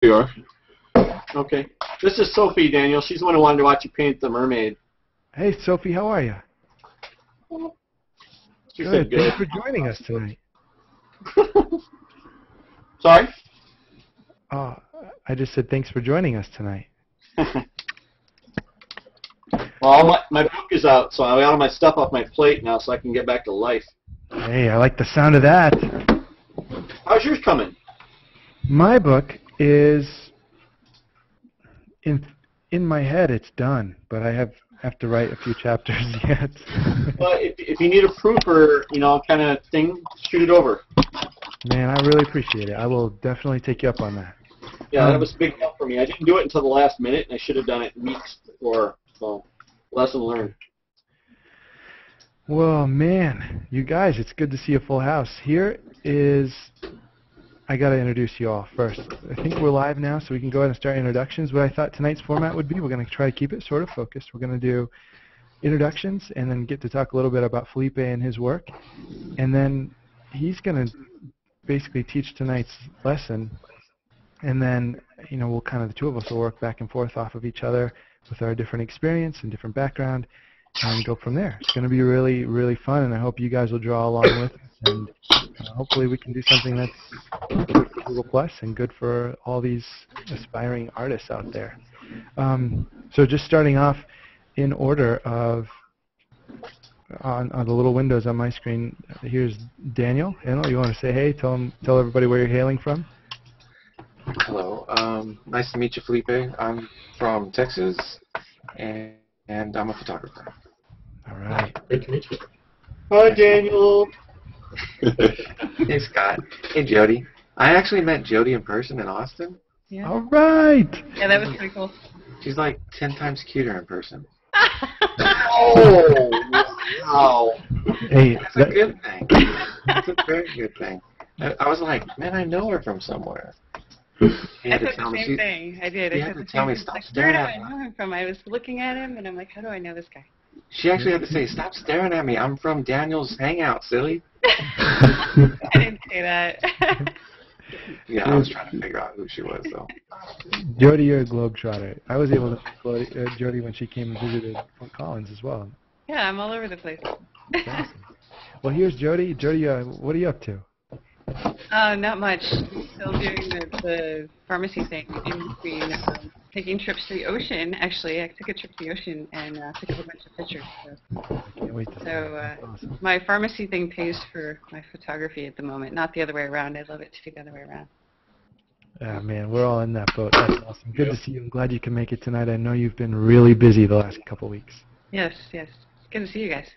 you are. Okay. This is Sophie, Daniel. She's the one who wanted to watch you paint the mermaid. Hey, Sophie, how are you? She Good. said good. Thanks for joining us tonight. Sorry? Oh, I just said thanks for joining us tonight. Well, my book is out, so I got all my stuff off my plate now so I can get back to life. Hey, I like the sound of that. How's yours coming? My book is in my head. It's done, but I have to write a few chapters yet. Well, if you need a proof or kind of thing, shoot it over. Man, I really appreciate it. I will definitely take you up on that. Yeah, that was a big help for me. I didn't do it until the last minute, and I should have done it weeks before. So, lesson learned. Well, man, you guys, it's good to see a full house. I got to introduce you all first. I think we're live now, so we can go ahead and start introductions. What I thought tonight's format would be, we're going to try to keep it sort of focused. We're going to do introductions and then get to talk a little bit about Felipe and his work. And then he's going to basically teach tonight's lesson. And then, we'll the two of us will work back and forth off of each other with our different experience and different background and go from there. It's going to be really, really fun, and I hope you guys will draw along with us. And hopefully we can do something that's good for Google Plus and good for all these aspiring artists out there. So just starting off in order of on the little windows on my screen, here's Daniel. Daniel, you want to say hey? Tell everybody where you're hailing from. Hello. Nice to meet you, Felipe. I'm from Texas, and I'm a photographer. All right. Great to meet you. Hi, Daniel. Hey, Scott. Hey, Jody. I actually met Jody in person in Austin. Yeah. All right. Yeah, that was pretty cool. She's like 10 times cuter in person. Oh, wow. Hey, That's a good thing. That's a very good thing. I was like, man, I know her from somewhere. He I had to said tell the me. same thing. I did. He I had said to the tell same me, thing. stop Like, staring where do at I me. know him from? I was looking at him, and I'm like, how do I know this guy? She actually had to say, stop staring at me. I'm from Daniel's Hangout, silly. I didn't say that. Yeah, I was trying to figure out who she was, though. Jody, you're a globetrotter. I was able to meet Jody when she came and visited Fort Collins as well. Yeah, I'm all over the place. That's awesome. Well, here's Jody. Jody, what are you up to? Not much. Still doing the pharmacy thing in between taking trips to the ocean. Actually, I took a trip to the ocean and took a whole bunch of pictures. I can't wait to see So that. That's awesome. my pharmacy thing pays for my photography at the moment, not the other way around. I'd love it to be the other way around. Ah, man, we're all in that boat. That's awesome. Good to see you. I'm glad you can make it tonight. I know you've been really busy the last couple weeks. Yes, yes. It's good to see you guys.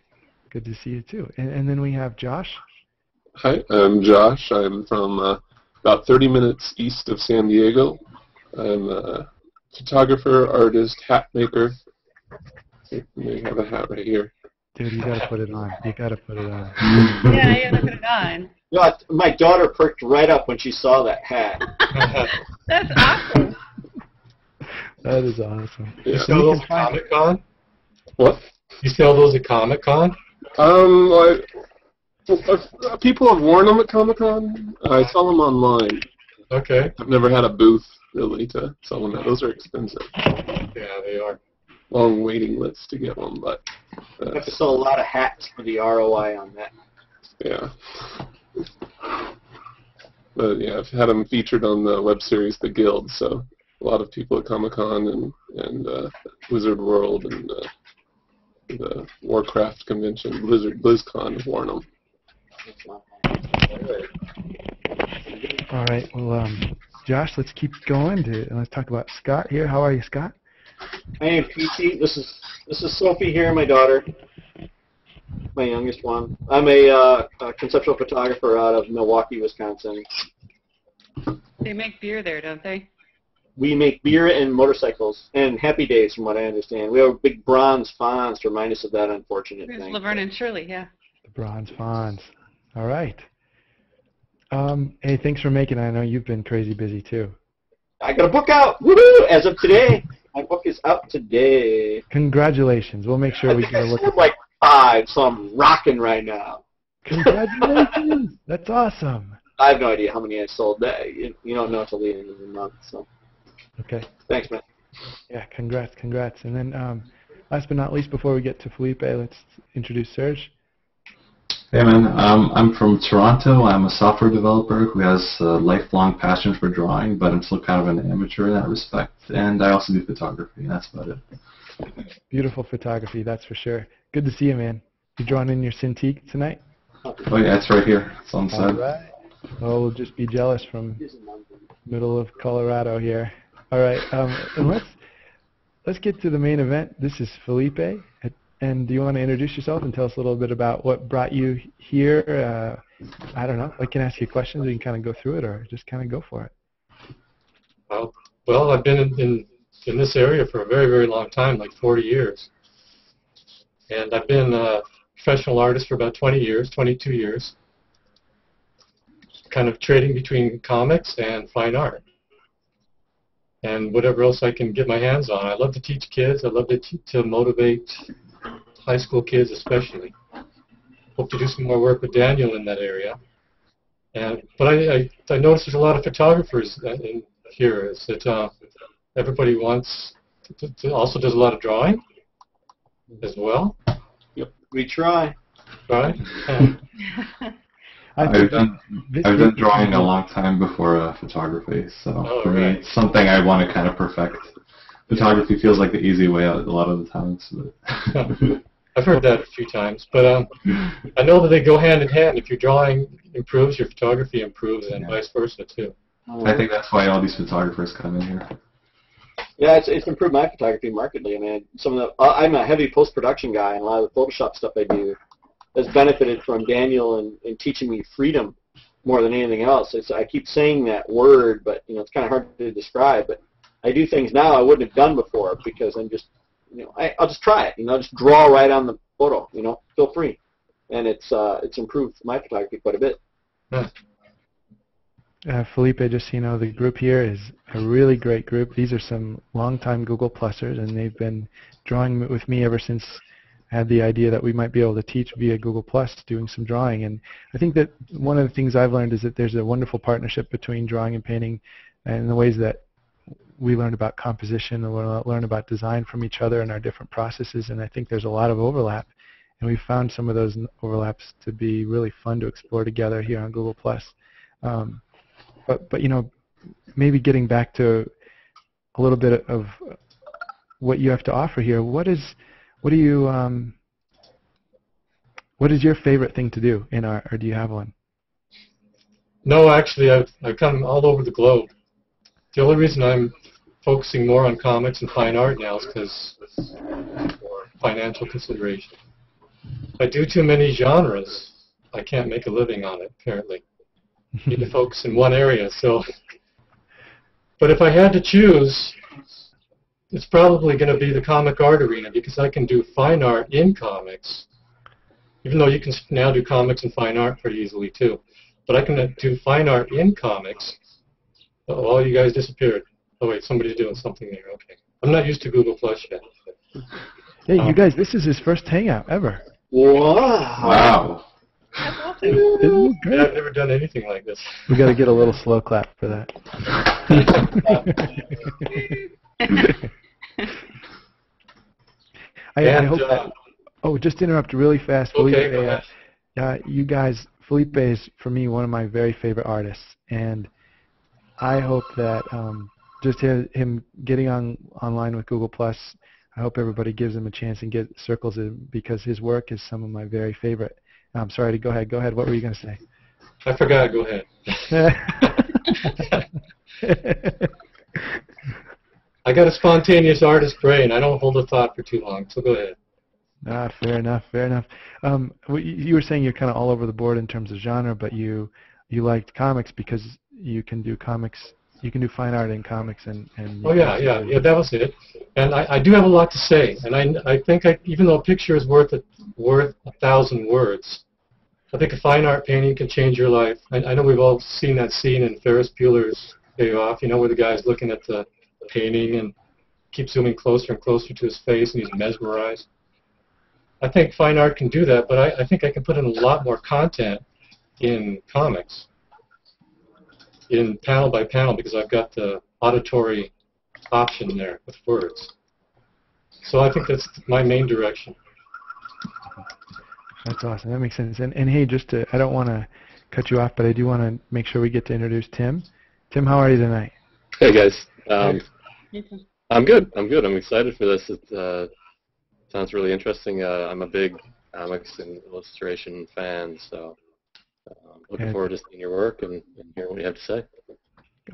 Good to see you, too. And then we have Josh. Hi, I'm Josh. I'm from about 30 minutes east of San Diego. I'm a photographer, artist, hat maker. We have a hat right here. Dude, you got to put it on. You got to put it on. Yeah, you gotta put it on. My daughter perked right up when she saw that hat. That's awesome. That is awesome. Yeah. You sell those at Comic-Con? What? You sell those at Comic-Con? People have worn them at Comic-Con. I sell them online. Okay. I've never had a booth, really, to sell them at. Those are expensive. Yeah, they are. Long waiting lists to get one, but... I have to sell a lot of hats for the ROI on that. Yeah. But yeah, I've had them featured on the web series The Guild, so a lot of people at Comic-Con and Wizard World and the Warcraft convention, BlizzCon, have worn them. All right. Well, Josh, let's keep going and let's talk about Scott here. How are you, Scott? My name's PT. This is Sophie here, my daughter, my youngest one. I'm a conceptual photographer out of Milwaukee, Wisconsin. They make beer there, don't they? We make beer and motorcycles and Happy Days, from what I understand. We have a big bronze fonts to remind us of that unfortunate There's thing. Laverne and Shirley, yeah. The bronze fonts. All right. Hey, thanks for making it. I know you've been crazy busy, too. I got a book out! Woohoo! As of today. My book is out today. Congratulations. We'll make sure we get a look at it. Like 5, so I'm rocking right now. Congratulations. That's awesome. I have no idea how many I sold. You don't know until the end of the month. So. Okay. Thanks, man. Yeah, congrats. And then last but not least, before we get to Felipe, let's introduce Serge. Hey man, I'm from Toronto. I'm a software developer who has a lifelong passion for drawing, but I'm still kind of an amateur in that respect. And I also do photography. That's about it. Beautiful photography, that's for sure. Good to see you, man. You drawing in your Cintiq tonight? Oh yeah, it's right here. It's on the side. All right. Well, we'll just be jealous from middle of Colorado here. All right, and let's get to the main event. This is Felipe. And do you want to introduce yourself and tell us a little bit about what brought you here? I don't know. I can ask you questions. We can kind of go through it, or just kind of go for it. Well, I've been in this area for a very, very long time, like 40 years. And I've been a professional artist for about 20 years, 22 years, kind of trading between comics and fine art and whatever else I can get my hands on. I love to teach kids. I love to motivate high school kids especially. Hope to do some more work with Daniel in that area. But I noticed there's a lot of photographers in here. Is that everybody wants to also does a lot of drawing as well. Yep, we try. Right? I've done drawing a long time before photography, so for me, it's something I want to kind of perfect. Photography feels like the easy way out a lot of the times. But I've heard that a few times, but I know that they go hand in hand. If your drawing improves, your photography improves, and vice versa too. I think that's why all these photographers come in here. Yeah, it's improved my photography markedly. I mean, I'm a heavy post-production guy, and a lot of the Photoshop stuff I do has benefited from Daniel and teaching me freedom more than anything else. I keep saying that word, but it's kind of hard to describe. But I do things now I wouldn't have done before because I'm just, I'll just try it. Just draw right on the photo. Feel free, and it's improved my photography quite a bit. Felipe, just so you know, the group here is a really great group. These are some longtime Google Plusers, and they've been drawing with me ever since I had the idea that we might be able to teach via Google Plus, doing some drawing. And I think that one of the things I've learned is that there's a wonderful partnership between drawing and painting, and the ways that we learn about composition and learn about design from each other and our different processes. And I think there's a lot of overlap, and we found some of those overlaps to be really fun to explore together here on Google Plus. But maybe getting back to a little bit of what you have to offer here. What is your favorite thing to do in art, or do you have one? No, actually, I've come all over the globe. The only reason I'm focusing more on comics and fine art now is because for financial consideration. If I do too many genres, I can't make a living on it, apparently. Need to focus in one area. But if I had to choose, it's probably going to be the comic art arena because I can do fine art in comics, even though you can now do comics and fine art pretty easily too. But I can do fine art in comics. Oh, all you guys disappeared. Oh wait, somebody's doing something there. Okay, I'm not used to Google Plus yet. Hey, you guys, this is his first hangout ever. Wow. That's awesome. Isn't it great? Yeah, I've never done anything like this. We got to get a little slow clap for that. I hope that. Oh, just to interrupt really fast, Okay, Felipe. You guys, Felipe is for me one of my very favorite artists, and I hope that just him getting online with Google Plus, I hope everybody gives him a chance and circles him because his work is some of my very favorite. I'm sorry to go ahead. Go ahead. What were you going to say? I forgot. Go ahead. I got a spontaneous artist brain. I don't hold a thought for too long, so go ahead. Fair enough. Fair enough. You were saying you're kind of all over the board in terms of genre, but you liked comics because you can do comics. You can do fine art in comics and Oh yeah, that was it. And I do have a lot to say, and I think even though a picture is worth 1,000 words, I think a fine art painting can change your life. I know we've all seen that scene in Ferris Bueller's Day Off, where the guy's looking at the painting and keeps zooming closer and closer to his face, and he's mesmerized. I think fine art can do that, but I think I can put in a lot more content in comics. in panel by panel because I've got the auditory option there with words. So I think that's my main direction. That's awesome. That makes sense. And hey, I don't want to cut you off, but I do want to make sure we get to introduce Tim. Tim, how are you tonight? Hey guys. You too. I'm good. I'm excited for this. It sounds really interesting. I'm a big comics and illustration fan, so looking forward to seeing your work and hearing what you have to say.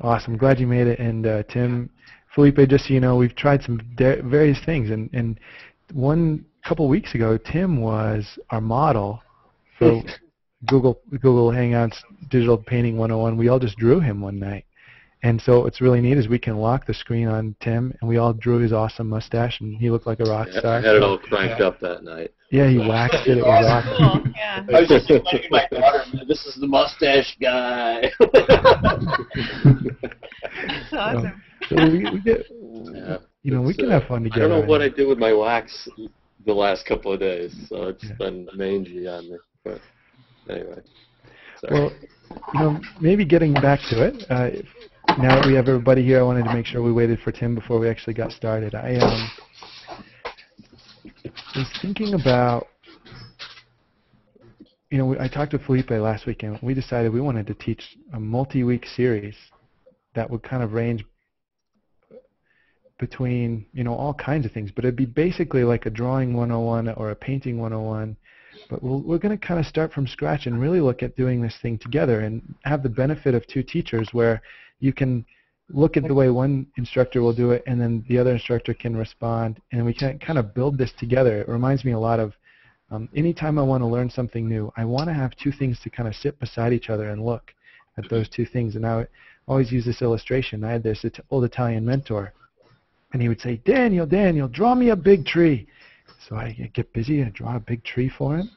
Awesome. Glad you made it. And Tim, Felipe, just so you know, we've tried some various things. And one couple weeks ago, Tim was our model for Google Hangouts Digital Painting 101. We all just drew him one night. And so what's really neat is we can lock the screen on Tim, and we all drew his awesome mustache, and he looked like a rock star. I had it all cranked up that night. Yeah, he waxed it. It was awesome. Cool. Yeah. I was just letting my daughter, this is the mustache guy. That's awesome. So we get, we can have fun together. I don't know what I did with my wax the last couple of days, so it's been mangy on me. But anyway. Sorry. Well, maybe getting back to it. Now that we have everybody here, I wanted to make sure we waited for Tim before we actually got started. I was thinking about, I talked to Felipe last weekend. We decided we wanted to teach a multi-week series that would kind of range between, all kinds of things. But it'd be basically like a drawing 101 or a painting 101. But we're going to kind of start from scratch and really look at doing this thing together and have the benefit of two teachers where you can look at the way one instructor will do it and then the other instructor can respond, and we can kind of build this together. It reminds me a lot of anytime I want to learn something new, I want to have two things to kind of sit beside each other and look at those two things. And I always use this illustration. I had this old Italian mentor, and he would say, Daniel, draw me a big tree. So I get busy and I draw a big tree for him.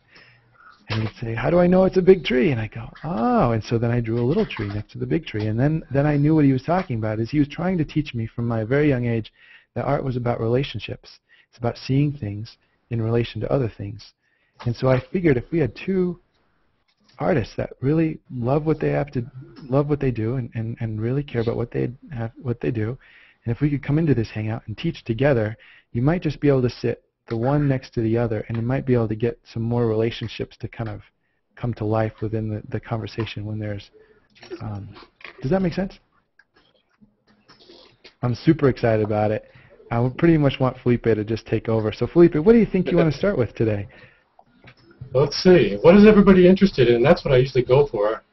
And he'd say, how do I know it's a big tree? And I go, oh. And so then I drew a little tree next to the big tree. And then I knew what he was talking about. Is he was trying to teach me from my very young age that art was about relationships. It's about seeing things in relation to other things. And so I figured if we had two artists that really love what they do and really care about what they do, and if we could come into this hangout and teach together, you might just be able to sit the one next to the other, and you might be able to get some more relationships to kind of come to life within the conversation when there's... does that make sense? I'm super excited about it. I would pretty much want Felipe to just take over. So Felipe, what do you think you want to start with today? Let's see. What is everybody interested in? That's what I usually go for.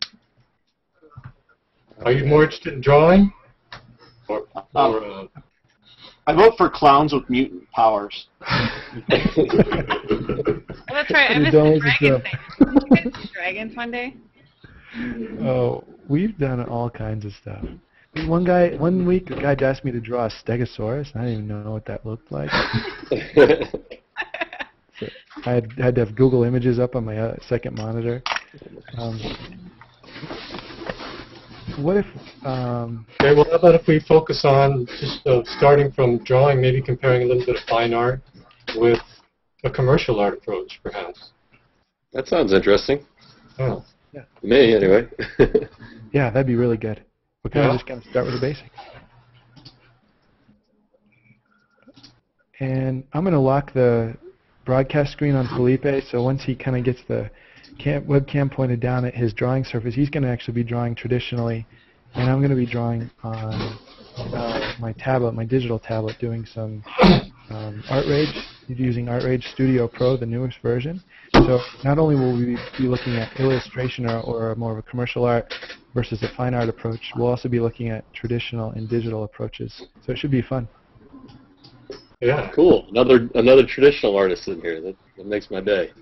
Are you more interested in drawing? I vote for clowns with mutant powers. Oh, that's right. I missed the dragon thing. Did you guys do dragons one day? Oh, we've done all kinds of stuff. One week, a guy asked me to draw a stegosaurus, and I didn't even know what that looked like. So I had to have Google Images up on my second monitor. What if... Okay, well, how about if we focus on just starting from drawing, maybe comparing a little bit of fine art with a commercial art approach, perhaps? That sounds interesting. Oh. Yeah. Me, anyway. Yeah, that'd be really good. We're kind of just going to start with the basics. And I'm going to lock the broadcast screen on Felipe, so once he kind of gets the webcam pointed down at his drawing surface, he's going to actually be drawing traditionally, and I'm going to be drawing on my tablet, my digital tablet, doing some ArtRage, using ArtRage Studio Pro, the newest version. So not only will we be looking at illustration or more of a commercial art versus a fine art approach, we'll also be looking at traditional and digital approaches. So it should be fun. Yeah. Cool. Another traditional artist in here. That makes my day.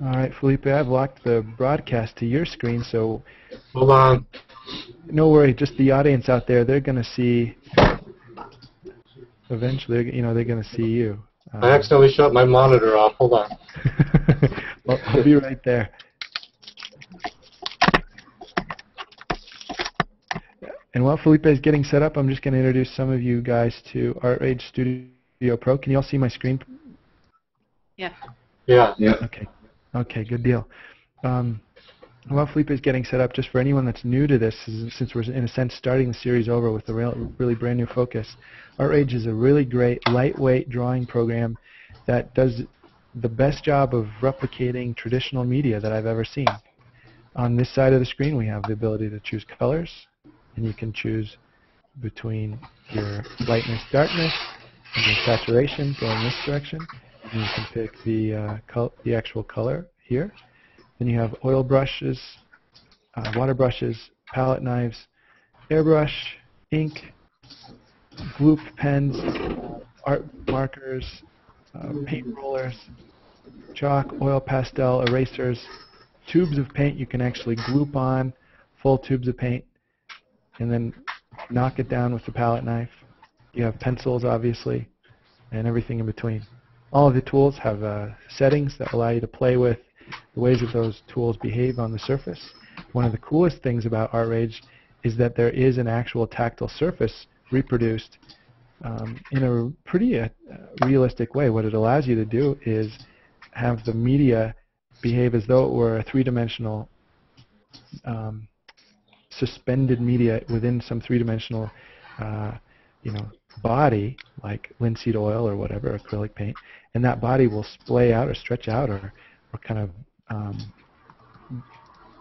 All right, Felipe, I've locked the broadcast to your screen, so... Hold on. No worry, just the audience out there, they're going to see... Eventually, they're going to see you. I accidentally shut my monitor off. Hold on. Well, I'll be right there. And while Felipe is getting set up, I'm just going to introduce some of you guys to ArtRage Studio Pro. Can you all see my screen? Yeah. Yeah. Yeah. Okay. Okay, good deal. While Felipe is getting set up, just for anyone that's new to this, since we're in a sense starting the series over with a really brand new focus, ArtRage is a really great lightweight drawing program that does the best job of replicating traditional media that I've ever seen. On this side of the screen, we have the ability to choose colors, and you can choose between your lightness, darkness, and your saturation going this direction. And you can pick the actual color here. Then you have oil brushes, water brushes, palette knives, airbrush, ink, gloop pens, art markers, paint rollers, chalk, oil pastel, erasers, tubes of paint you can actually gloop on, full tubes of paint, and then knock it down with the palette knife. You have pencils, obviously, and everything in between. All of the tools have settings that allow you to play with the ways that those tools behave on the surface. One of the coolest things about ArtRage is that there is an actual tactile surface reproduced in a pretty realistic way. What it allows you to do is have the media behave as though it were a three-dimensional suspended media within some three-dimensional body, like linseed oil or whatever, acrylic paint, and that body will splay out or stretch out or kind of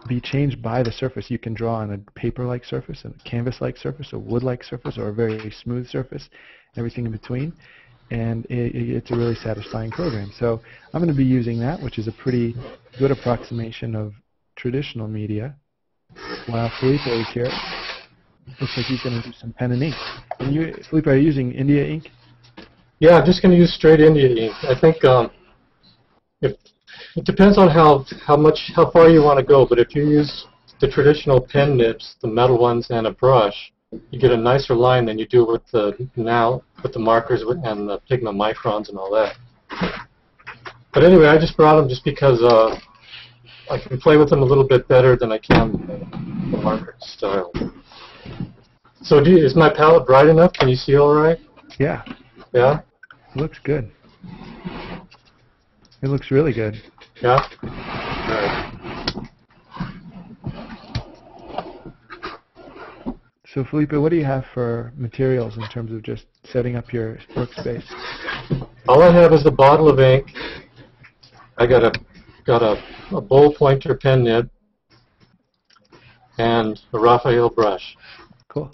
be changed by the surface. You can draw on a paper-like surface, a canvas-like surface, a wood-like surface, or a very smooth surface, everything in between, and it's a really satisfying program. So I'm going to be using that, which is a pretty good approximation of traditional media. While Felipe is here, looks like he's going to do some pen and ink. And Felipe, are you using India ink? Yeah, I'm just going to use straight India ink. I think if it depends on how far you want to go, but if you use the traditional pen nibs, the metal ones, and a brush, you get a nicer line than you do with the markers and the pigment microns and all that. But anyway, I just brought them just because I can play with them a little bit better than I can the marker style. So is my palette bright enough? Can you see all right? Yeah. Yeah? It looks good. It looks really good. Yeah? So Felipe, what do you have for materials in terms of just setting up your workspace? All I have is a bottle of ink. I got a bowl pointer pen nib and a Raphael brush. Cool.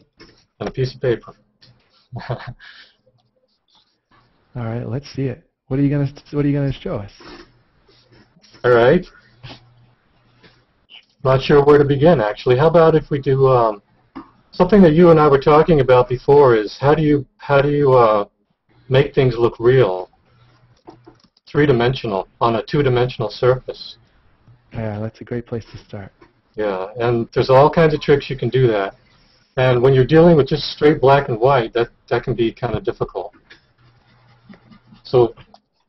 And a piece of paper. All right, let's see it. What are you gonna show us? All right. Not sure where to begin, actually. How about if we do something that you and I were talking about before? Is how do you make things look real, three-dimensional on a two-dimensional surface? Yeah, that's a great place to start. Yeah, and there's all kinds of tricks you can do that. And when you're dealing with just straight black and white, that can be kind of difficult. So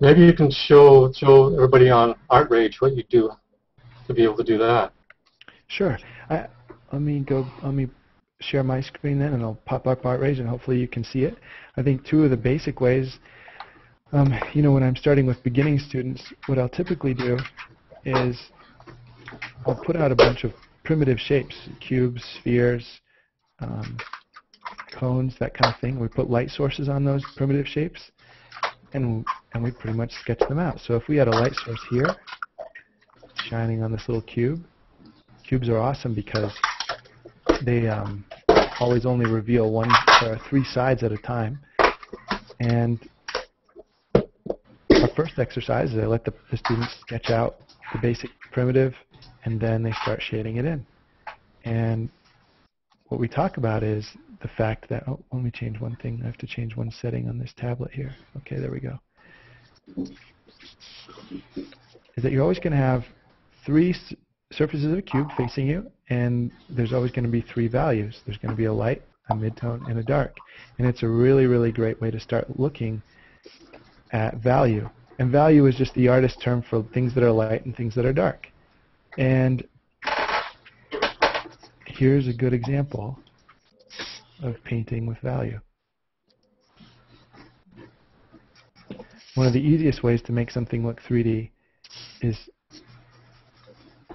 maybe you can show everybody on ArtRage what you do to be able to do that. Sure. Let me share my screen then, and I'll pop up ArtRage, and hopefully you can see it. I think two of the basic ways, when I'm starting with beginning students, what I'll typically do is I'll put out a bunch of primitive shapes, cubes, spheres, cones, that kind of thing. We put light sources on those primitive shapes, and we pretty much sketch them out. So if we had a light source here, shining on this little cube, cubes are awesome because they always only reveal one or three sides at a time. And our first exercise is I let the students sketch out the basic primitive, and then they start shading it in. And what we talk about is the fact that, let me change one thing. I have to change one setting on this tablet here. Okay, there we go. Is that you're always going to have three surfaces of a cube facing you, and there's always going to be three values. There's going to be a light, a midtone, and a dark. And it's a really, really great way to start looking at value. And value is just the artist term for things that are light and things that are dark. And here's a good example painting with value. One of the easiest ways to make something look 3D is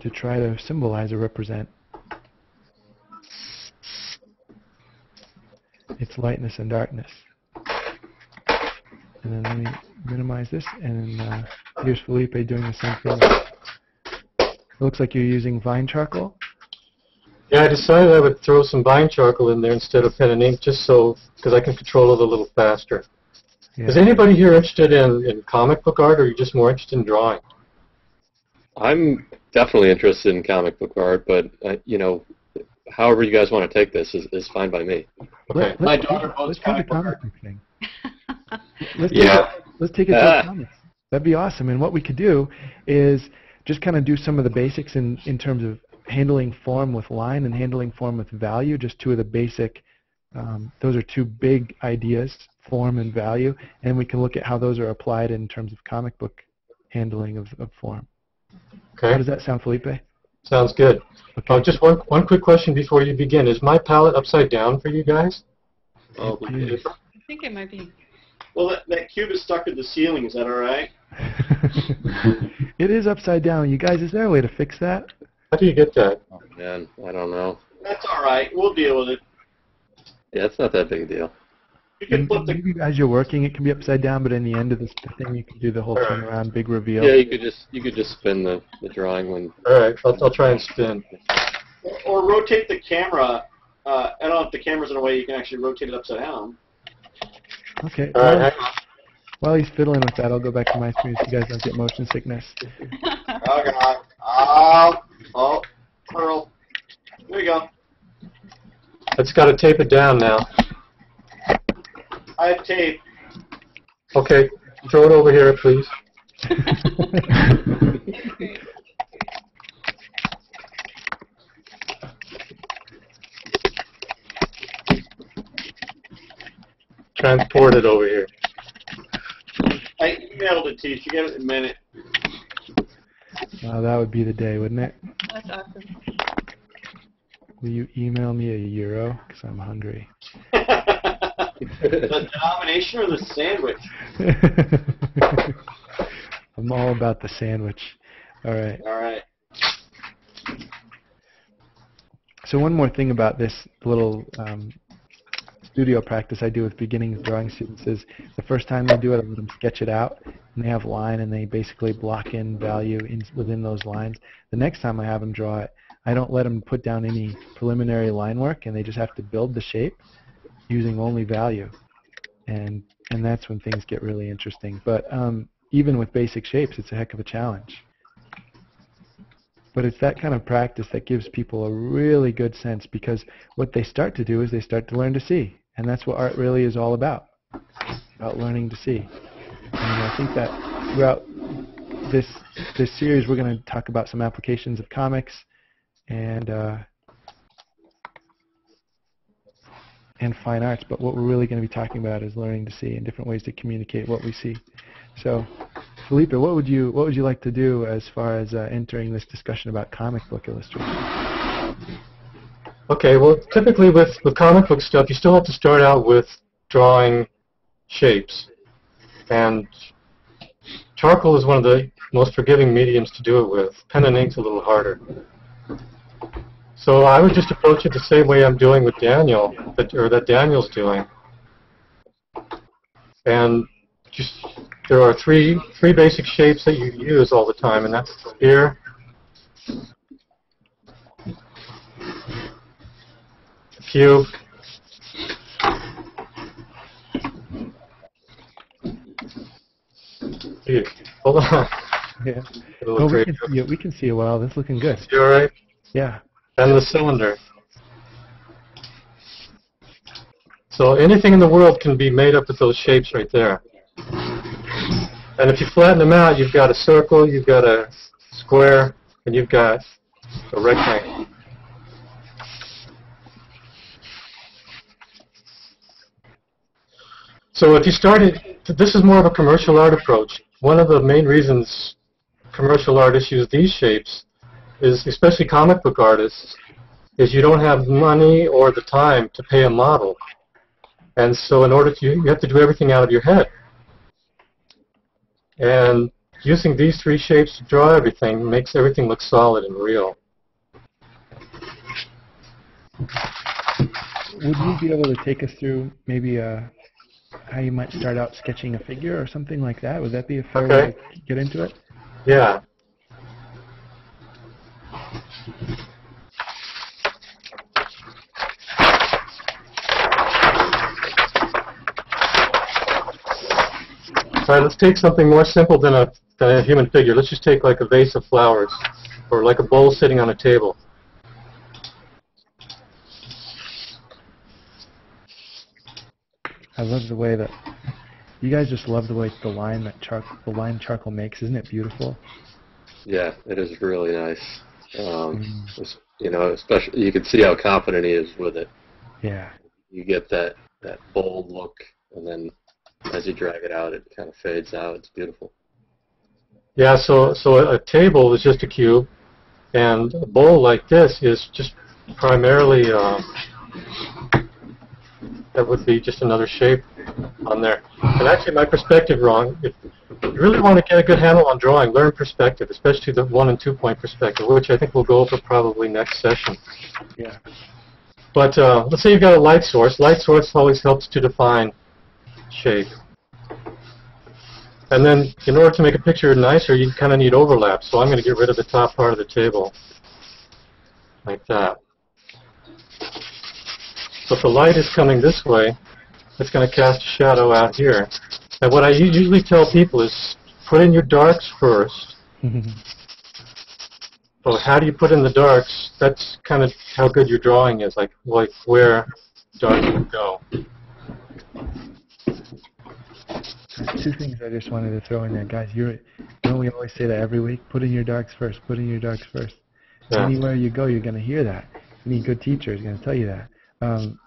to try to symbolize or represent its lightness and darkness. And then let me minimize this, and here's Felipe doing the same thing. It looks like you're using vine charcoal. Yeah, I decided I would throw some vine charcoal in there instead of pen and ink, just so, because I can control it a little faster. Yeah. Is anybody here interested in comic book art, or are you just more interested in drawing? I'm definitely interested in comic book art, but you know, however you guys want to take this is fine by me. Okay. My daughter owns Let's do the comic book comic art. book thing. Let's take it Ah. to comics. That'd be awesome. And what we could do is just kind of do some of the basics in terms of handling form with line and handling form with value, just two of the basic, those are two big ideas, form and value, and we can look at how those are applied in terms of comic book handling of form. Okay. How does that sound, Felipe? Sounds good. Okay. Just one quick question before you begin. Is my palette upside down for you guys? Oh, It is. I think it might be. Well, that cube is stuck to the ceiling. Is that all right? It is upside down. You guys, is there a way to fix that? How do you get that? oh man, I don't know. That's all right. We'll deal with it. Yeah, it's not that big a deal. You can And flip the. maybe as you're working, it can be upside down, but in the end of the thing, you can do the whole All right. turnaround, big reveal. Yeah, you could just spin the drawing when. All right, I'll try and spin. Or rotate the camera. I don't know if the camera's in a way you can actually rotate it upside down. Okay. All right, hang on. While he's fiddling with that, I'll go back to my screen so you guys don't get motion sickness. Oh, God. Oh, Pearl. There you go. I just got to tape it down now. I have tape. Okay, throw it over here, please. Transport it over here. I emailed it to you. You get it in a minute. Wow, that would be the day, wouldn't it? That's awesome. Will you email me a euro? Because I'm hungry. The denomination or the sandwich? I'm all about the sandwich. All right. All right. So one more thing about this little studio practice I do with beginning drawing students is the first time they do it, I let them sketch it out, and they have line, and they basically block in value within those lines. The next time I have them draw it, I don't let them put down any preliminary line work, and they just have to build the shape using only value, and that's when things get really interesting. But even with basic shapes, it's a heck of a challenge. But it's that kind of practice that gives people a really good sense, because what they start to do is they start to learn to see. And that's what art really is all about learning to see. And I think that throughout this series, we're going to talk about some applications of comics and fine arts. But what we're really going to be talking about is learning to see and different ways to communicate what we see. So, Felipe, what would you like to do as far as entering this discussion about comic book illustration? Okay, well, typically with comic book stuff, you still have to start out with drawing shapes. And charcoal is one of the most forgiving mediums to do it with. Pen and ink's a little harder. So I would just approach it the same way I'm doing with Daniel, that Daniel's doing. And just there are three basic shapes that you use all the time, and that's the sphere, the cube, Here, hold on. Yeah. A little Oh, we crazy. can see it. We can see it well. This is looking good. You all right? Yeah. And the cylinder. So anything in the world can be made up with those shapes right there. And if you flatten them out, you've got a circle, you've got a square, and you've got a rectangle. So if you started, this is more of a commercial art approach. One of the main reasons commercial artists use these shapes is, especially comic book artists, is you don't have money or the time to pay a model. And so in order to, you have to do everything out of your head. And using these three shapes to draw everything makes everything look solid and real. Would you be able to take us through maybe how you might start out sketching a figure or something like that? Would that be a fair way to get into it? Yeah. All right, let's take something more simple than a human figure. Let's just take like a vase of flowers or like a bowl sitting on a table. I love the way that you guys just love the way the line charcoal makes. Isn't it beautiful? Yeah, it is really nice. You know, especially you can see how confident he is with it. Yeah. You get that bold look, and then as you drag it out, it kind of fades out. It's beautiful. Yeah, so a table is just a cube, and a bowl like this is just primarily, that would be just another shape on there. And actually, my perspective wrong. If you really want to get a good handle on drawing, learn perspective, especially the 1- and 2-point perspective, which I think we'll go over probably next session. Yeah. But let's say you've got a light source. Light source always helps to define shape. And then in order to make a picture nicer, you kind of need overlap. So I'm going to get rid of the top part of the table, like that. So if the light is coming this way, it's going to cast a shadow out here. And what I usually tell people is put in your darks first. So how do you put in the darks? That's kind of how good your drawing is, like where darks would go. Two things I just wanted to throw in there, guys. You know, we always say that every week. Put in your darks first. Put in your darks first. Yeah. Anywhere you go, you're going to hear that. Any good teacher is going to tell you that.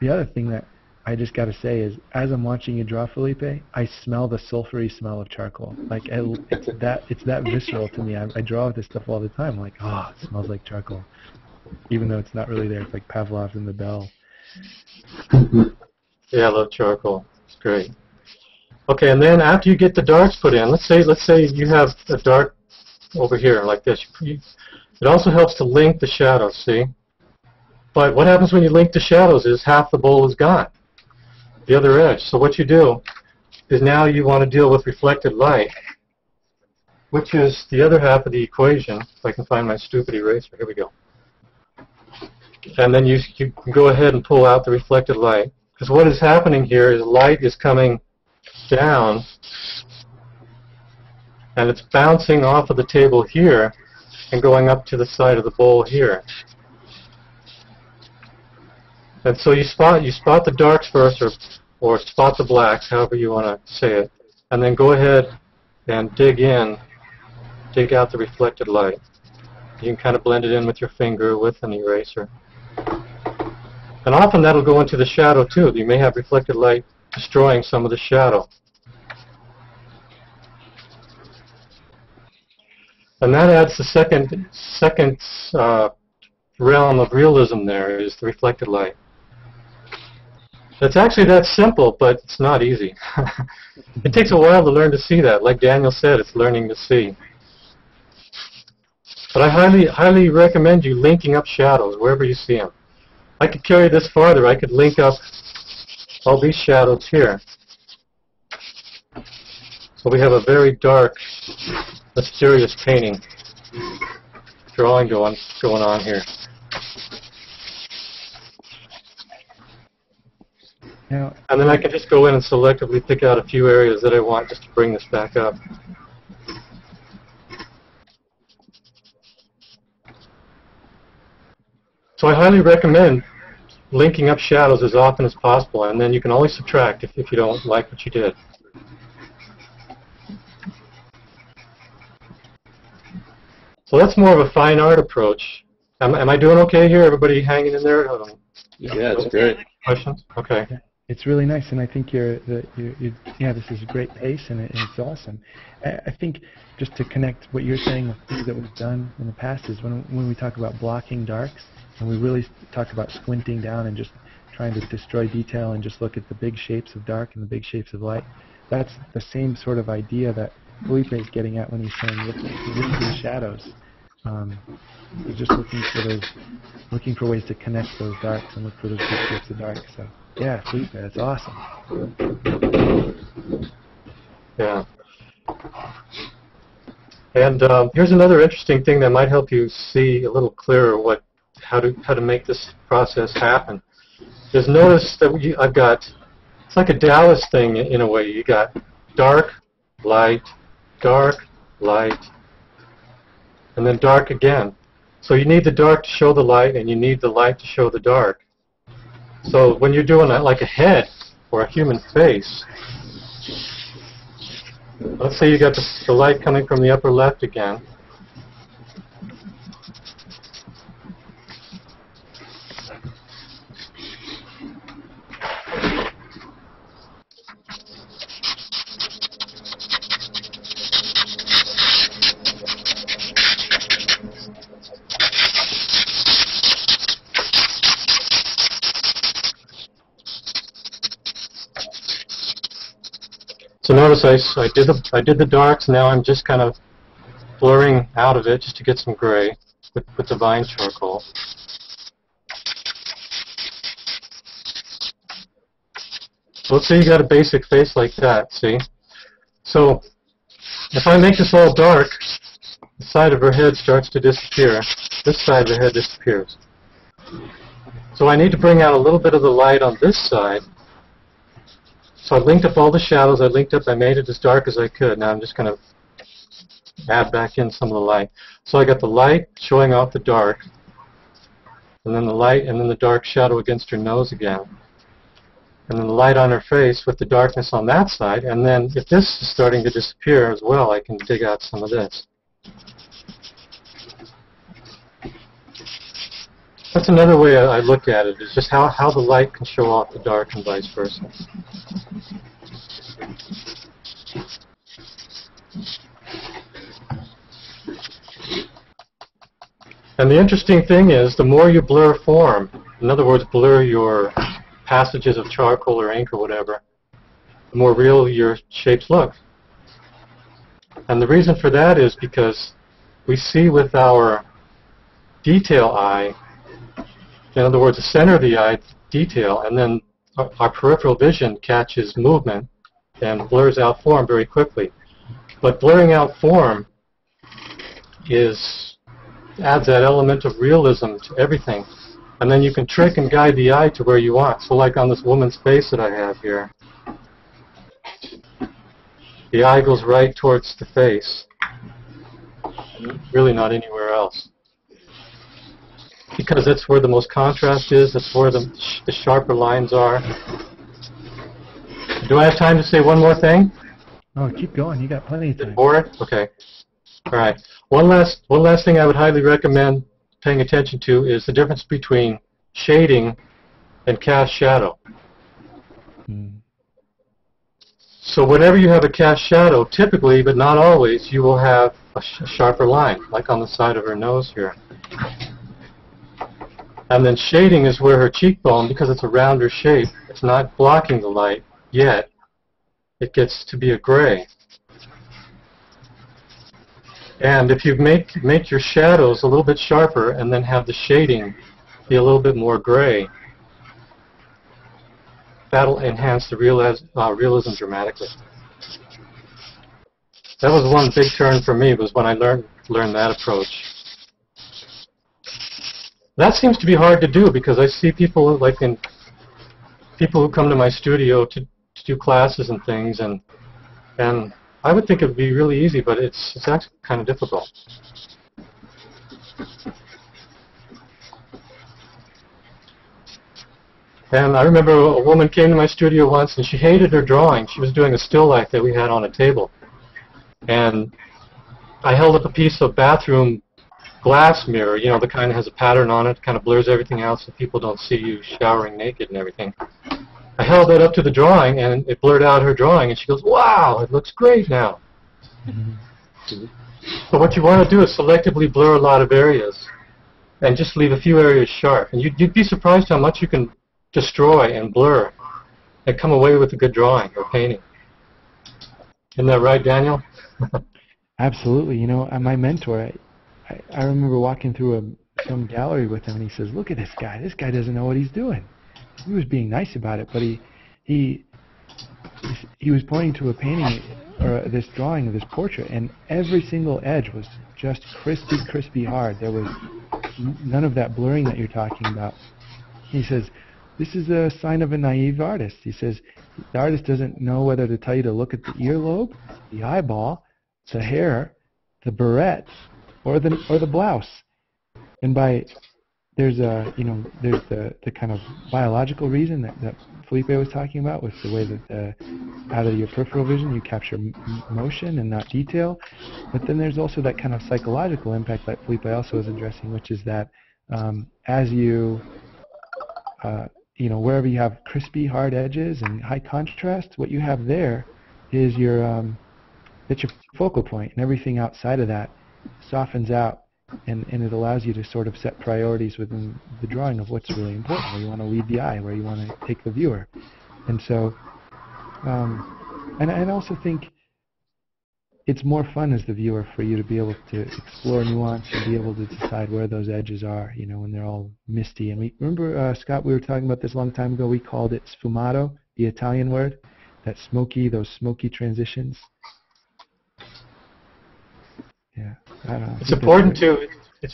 The other thing that I just got to say is, as I'm watching you draw, Felipe, I smell the sulfury smell of charcoal. Like it's that visceral to me. I draw with this stuff all the time. I'm like, oh, it smells like charcoal, even though it's not really there. It's like Pavlov in the bell. Yeah, I love charcoal. It's great. Okay, and then after you get the darks put in, let's say you have a dark over here like this. It also helps to link the shadows, see? But what happens when you link the shadows is half the bowl is gone, the other edge. So what you do is now you want to deal with reflected light, which is the other half of the equation. If I can find my stupid eraser, here we go. And then you can go ahead and pull out the reflected light. Because what is happening here is light is coming down, and it's bouncing off of the table here and going up to the side of the bowl here. And so you spot the darks first, or spot the blacks, however you want to say it, and then go ahead and dig out the reflected light. You can kind of blend it in with your finger with an eraser. And often that'll go into the shadow too. You may have reflected light destroying some of the shadow. And that adds the second realm of realism there, is the reflected light. It's actually that simple, but it's not easy. It takes a while to learn to see that. Like Daniel said, it's learning to see. But I highly recommend you linking up shadows wherever you see them. I could carry this farther. I could link up all these shadows here. So we have a very dark, mysterious painting, drawing going on here. Now, and then I can just go in and selectively pick out a few areas that I want just to bring this back up. So I highly recommend linking up shadows as often as possible, and then you can always subtract if you don't like what you did. So that's more of a fine art approach. Am I doing okay here? Everybody hanging in there? Yeah, it's great. Questions? Okay. it's really nice, and I think yeah, this is a great pace, and it's awesome. I think just to connect what you're saying with things that we've done in the past is when we talk about blocking darks, and we really talk about squinting down and just trying to destroy detail and just look at the big shapes of dark and the big shapes of light. That's the same sort of idea that Felipe is getting at when he's saying look for the shadows. He's just looking for ways to connect those darks and look for those big shapes of dark. So yeah, Felipe, that's awesome. Yeah. And here's another interesting thing that might help you see a little clearer how to make this process happen. Just notice that I've got, it's like a Dallas thing in a way. You got dark, light, and then dark again. So you need the dark to show the light, and you need the light to show the dark. So when you're doing that, like a head or a human face, let's say you got the light coming from the upper left again. So notice I did the darks. Now I'm just kind of blurring out of it just to get some gray with the vine charcoal. So let's say you got a basic face like that. See? So if I make this all dark, the side of her head starts to disappear. This side of the head disappears. So I need to bring out a little bit of the light on this side. So I linked up all the shadows. I made it as dark as I could. Now I'm just going to add back in some of the light. So I got the light showing off the dark, and then the light, and then the dark shadow against her nose again. And then the light on her face with the darkness on that side. And then if this is starting to disappear as well, I can dig out some of this. That's another way I look at it, is just how the light can show off the dark and vice versa. And the interesting thing is, the more you blur form, in other words, blur your passages of charcoal or ink or whatever, the more real your shapes look. And the reason for that is because we see with our detail eye, in other words, the center of the eye, detail, and then our peripheral vision catches movement and blurs out form very quickly. But blurring out form adds that element of realism to everything. And then you can trick and guide the eye to where you want. So like on this woman's face that I have here, the eye goes right towards the face, really not anywhere else. Because that's where the most contrast is, that's where the sharper lines are. Do I have time to say one more thing? Oh, keep going. You got plenty of time. Bored? Okay. All right. One last thing I would highly recommend paying attention to is the difference between shading and cast shadow. So whenever you have a cast shadow, typically, but not always, you will have a sharper line, like on the side of her nose here. And then shading is where her cheekbone, because it's a rounder shape, it's not blocking the light yet. It gets to be a gray. And if you make your shadows a little bit sharper and then have the shading be a little bit more gray, that'll enhance the realism dramatically. That was one big turn for me, was when I learned that approach. That seems to be hard to do because I see people people who come to my studio to do classes and things, and I would think it would be really easy, but it's actually kind of difficult. And I remember a woman came to my studio once, and she hated her drawing. She was doing a still life that we had on a table, and I held up a piece of bathroom glass mirror, you know, the kind that has a pattern on it, kind of blurs everything out so people don't see you showering naked and everything. I held that up to the drawing, and it blurred out her drawing, and she goes, "Wow, it looks great now." But what you want to do is selectively blur a lot of areas, and just leave a few areas sharp. And you'd be surprised how much you can destroy and blur, and come away with a good drawing or painting. Isn't that right, Daniel? Absolutely. You know, my mentor, I remember walking through some gallery with him, and he says, "Look at this guy. This guy doesn't know what he's doing." He was being nice about it, but he was pointing to a painting or this drawing of this portrait, and every single edge was just crispy hard. There was none of that blurring that you're talking about. He says, "This is a sign of a naive artist." He says, "The artist doesn't know whether to tell you to look at the earlobe, the eyeball, the hair, the barrette, or the blouse." And there's the kind of biological reason that Felipe was talking about, with the way that out of your peripheral vision you capture motion and not detail. But then there's also that kind of psychological impact that Felipe also was addressing, which is that as wherever you have crispy, hard edges and high contrast, what you have there is that's your focal point, and everything outside of that softens out. And it allows you to sort of set priorities within the drawing of what's really important, where you want to lead the eye, where you want to take the viewer. And so, and I also think it's more fun as the viewer for you to be able to explore nuance and be able to decide where those edges are, when they're all misty. And remember, Scott, we were talking about this a long time ago. We called it sfumato, the Italian word, those smoky transitions. Yeah, I don't know. It's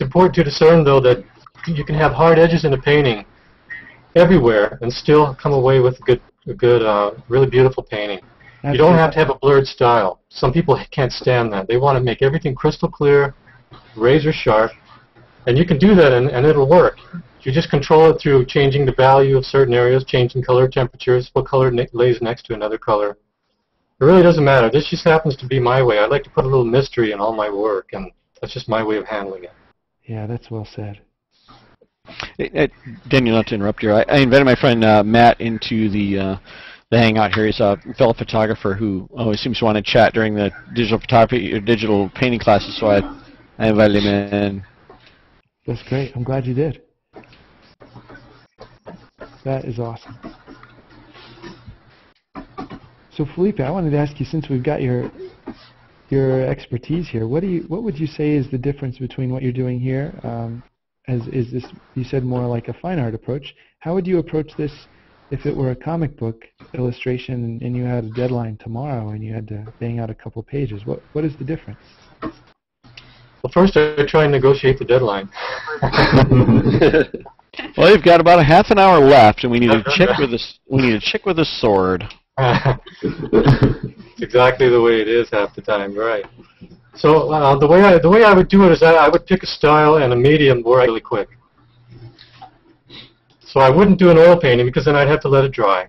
important to discern, though, that you can have hard edges in a painting everywhere and still come away with a good, really beautiful painting. You don't have to have a blurred style. Some people can't stand that. They want to make everything crystal clear, razor sharp, and you can do that, and it'll work. You just control it through changing the value of certain areas, changing color temperatures, what color lays next to another color. It really doesn't matter. This just happens to be my way. I like to put a little mystery in all my work, and that's just my way of handling it. Yeah, that's well said. Daniel, not to interrupt you, I invited my friend Matt into the hangout here. He's a fellow photographer who always seems to want to chat during the digital photography or digital painting classes, so I invited him in. That's great. I'm glad you did. That is awesome. So Felipe, I wanted to ask you, since we've got your expertise here, what would you say is the difference between what you're doing here? Is this, you said, more like a fine art approach? How would you approach this if it were a comic book illustration and you had a deadline tomorrow and you had to bang out a couple pages? What is the difference? Well, first I try and negotiate the dedeadline. Well, you've got about a half an hour left, and we need a chick with a sword. Exactly the way it is half the time, right? So the way I would do it is I would pick a style and a medium really quick. So I wouldn't do an oil painting because then I'd have to let it dry.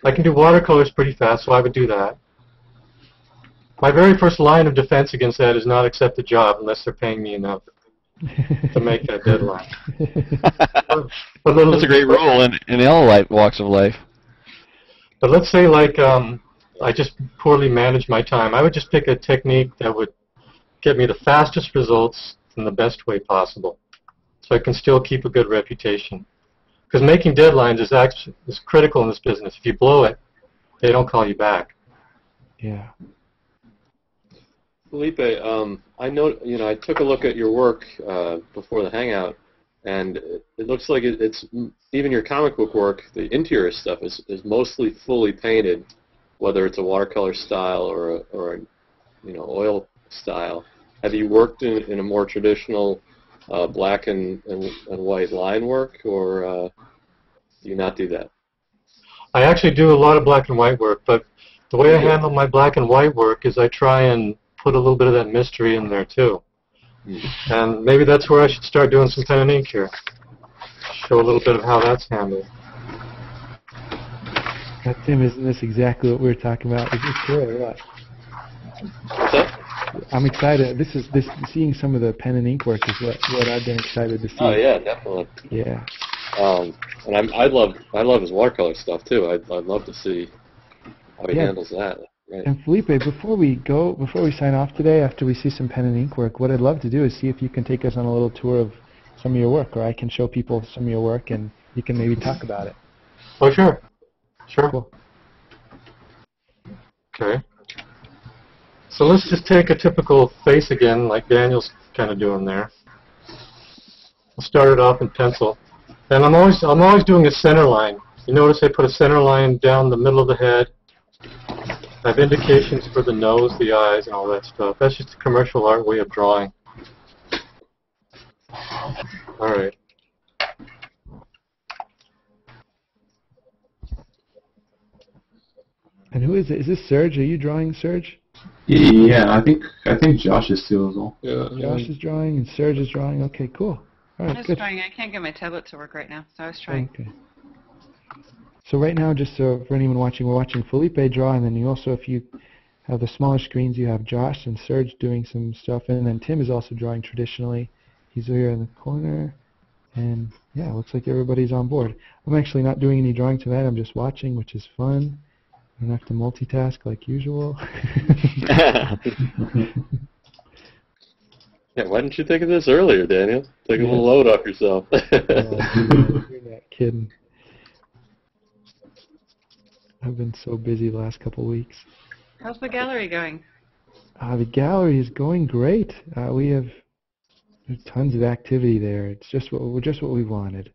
I can do watercolors pretty fast, so I would do that. My very first line of defense against that is not accept the job unless they're paying me enough to make that deadline. That's a great rule in all walks of life. But let's say, like, I just poorly manage my time. I would just pick a technique that would get me the fastest results in the best way possible, so I can still keep a good reputation. Because making deadlines is critical in this business. If you blow it, they don't call you back. Yeah. Felipe, I know, I took a look at your work before the hangout, and it looks like it's even your comic book work. The interior stuff is mostly fully painted, whether it's a watercolor style or oil style. Have you worked in a more traditional black and white line work, or do you not do that? I actually do a lot of black and white work, but the way I handle my black and white work is I try and put a little bit of that mystery in there too. And maybe that's where I should start doing some pen and ink here. Show a little bit of how that's handled. Tim, isn't this exactly what we were talking about? Is this cool or what? What's that? I'm excited. Seeing some of the pen and ink work is what I've been excited to see. Oh yeah, definitely. Yeah. And I love his watercolor stuff too. I'd love to see how he handles that. Right. And Felipe, before we sign off today, after we see some pen and ink work, what I'd love to do is see if you can take us on a little tour of some of your work, or I can show people some of your work, and you can maybe talk about it. Oh, sure. Sure. Cool. Okay. So let's just take a typical face again, like Daniel's kind of doing there. We'll start it off in pencil. And I'm always doing a center line. You notice I put a center line down the middle of the head. I have indications for the nose, the eyes, and all that stuff. That's just a commercial art way of drawing. All right. And who is it? Is this Serge? Are you drawing, Serge? Yeah, I think Josh is too as well. Yeah. Josh is drawing and Serge is drawing. Okay, cool. All right, I was good. trying. I can't get my tablet to work right now, so I was trying. Okay. So right now, just so for anyone watching, we're watching Felipe draw, and then you also, if you have the smaller screens, you have Josh and Serge doing some stuff, and then Tim is also drawing traditionally. He's here in the corner, and yeah, it looks like everybody's on board. I'm actually not doing any drawing tonight. I'm just watching, which is fun. I don't have to multitask like usual. Yeah, why didn't you think of this earlier, Daniel? Take a little load off yourself. You're not kidding. I've been so busy the last couple of weeks. How's the gallery going? The gallery is going great. We have tons of activity there. It's just what we wanted.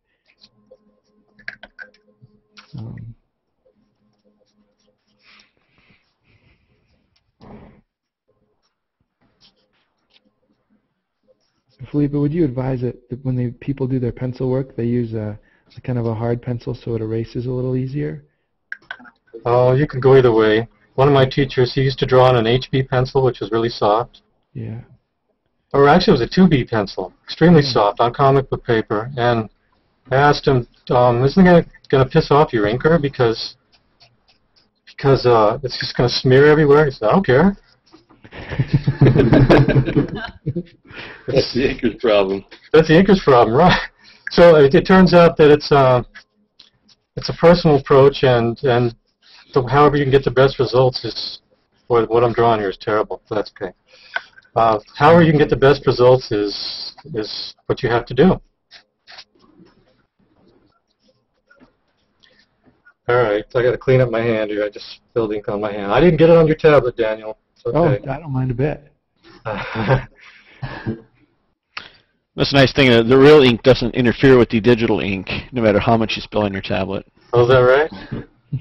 Felipe, would you advise that when people do their pencil work, they use a kind of a hard pencil so it erases a little easier? Oh, you can go either way. One of my teachers, he used to draw on an HB pencil, which was really soft. Yeah. Or actually, it was a 2B pencil, extremely soft, on comic book paper. And I asked him, isn't it going to piss off your inker because it's just going to smear everywhere? He said, I don't care. That's the inker's problem. That's the inker's problem, right? So it turns out that it's a personal approach, and however you can get the best results is what I'm drawing here is terrible. But that's okay. However you can get the best results is what you have to do. All right, I got to clean up my hand here. I just spilled ink on my hand. I didn't get it on your tablet, Daniel. It's okay. Oh, I don't mind a bit. That's a nice thing. The real ink doesn't interfere with the digital ink, no matter how much you spill on your tablet. Oh, is that right?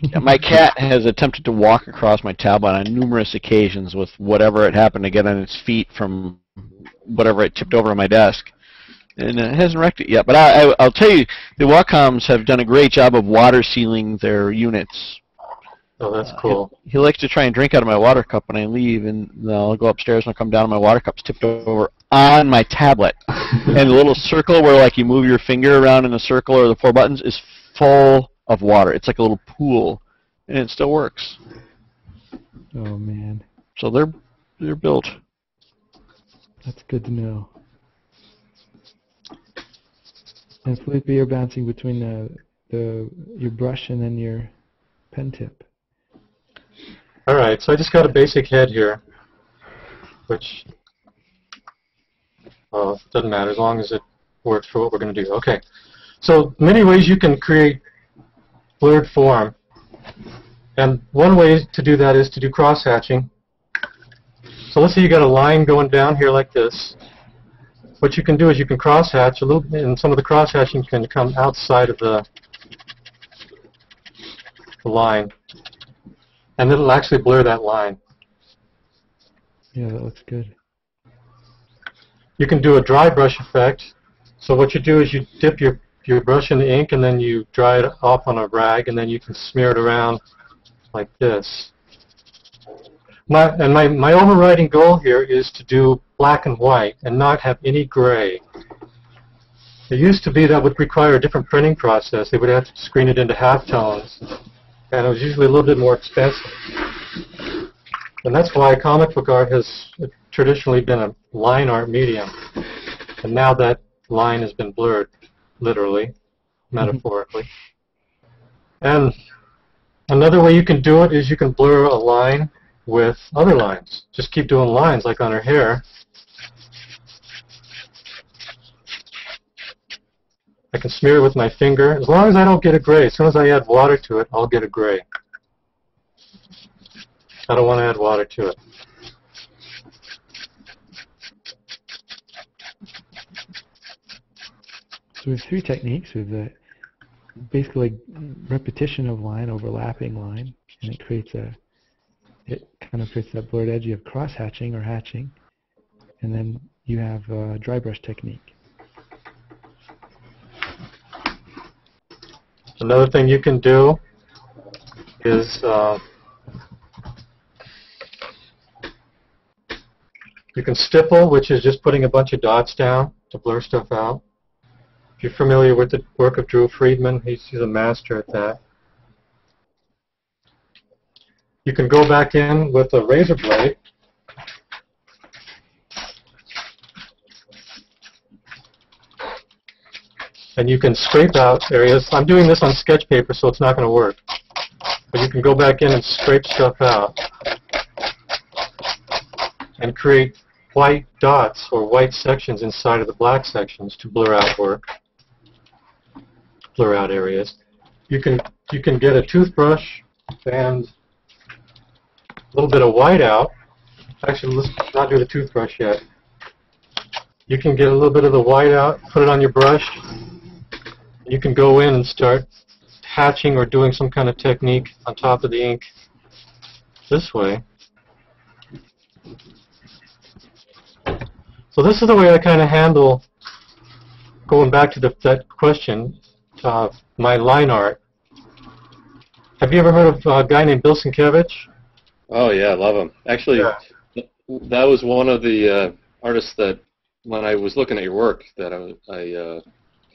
Yeah, my cat has attempted to walk across my tablet on numerous occasions with whatever it happened to get on its feet from whatever it tipped over on my desk. And it hasn't wrecked it yet. But I'll tell you, the Wacoms have done a great job of water sealing their units. Oh, that's cool. He likes to try and drink out of my water cup when I leave, and I'll go upstairs and I'll come down and my water cup's tipped over on my tablet. And the little circle where like you move your finger around in a circle or the 4 buttons is full of water. It's like a little pool, and it still works. Oh man. So they're built. That's good to know. And Felipe, you're bouncing between your brush and then your pen tip. All right, so I just got a basic head here, which doesn't matter as long as it works for what we're going to do. Okay, so many ways you can create blurred form, and one way to do that is to do cross-hatching. So let's say you got a line going down here like this. What you can do is you can cross-hatch a little bit, and some of the cross-hatching can come outside of the line, and it'll actually blur that line. Yeah, that looks good. You can do a dry brush effect. So what you do is you dip your brush in the ink, and then you dry it off on a rag, and then you can smear it around like this. My overriding goal here is to do black and white and not have any gray. It used to be that would require a different printing process. They would have to screen it into halftones, and it was usually a little bit more expensive. And that's why comic book art has traditionally been a line art medium. And now that line has been blurred, literally. metaphorically. And another way you can do it is you can blur a line with other lines. Just keep doing lines, like on her hair. I can smear it with my finger. As long as I don't get a gray, as soon as I add water to it, I'll get a gray. I don't want to add water to it. So we have three techniques. We have the basically repetition of line, overlapping line, and it kind of creates that blurred edge. You have cross hatching or hatching, and then you have dry brush technique. Another thing you can do is you can stipple, which is just putting a bunch of dots down to blur stuff out. If you're familiar with the work of Drew Friedman, he's a master at that. You can go back in with a razor blade and you can scrape out areas. I'm doing this on sketch paper, so it's not going to work. But you can go back in and scrape stuff out and create white dots or white sections inside of the black sections to blur out work, blur out areas. You can get a toothbrush and a little bit of white out. Actually, let's not do the toothbrush yet. You can get a little bit of the white out, put it on your brush. You can go in and start hatching or doing some kind of technique on top of the ink this way. So this is the way I kind of handle, going back to that question, my line art. Have you ever heard of a guy named Bill Sienkiewicz? Oh yeah, I love him. Actually, that was one of the artists that, when I was looking at your work, that I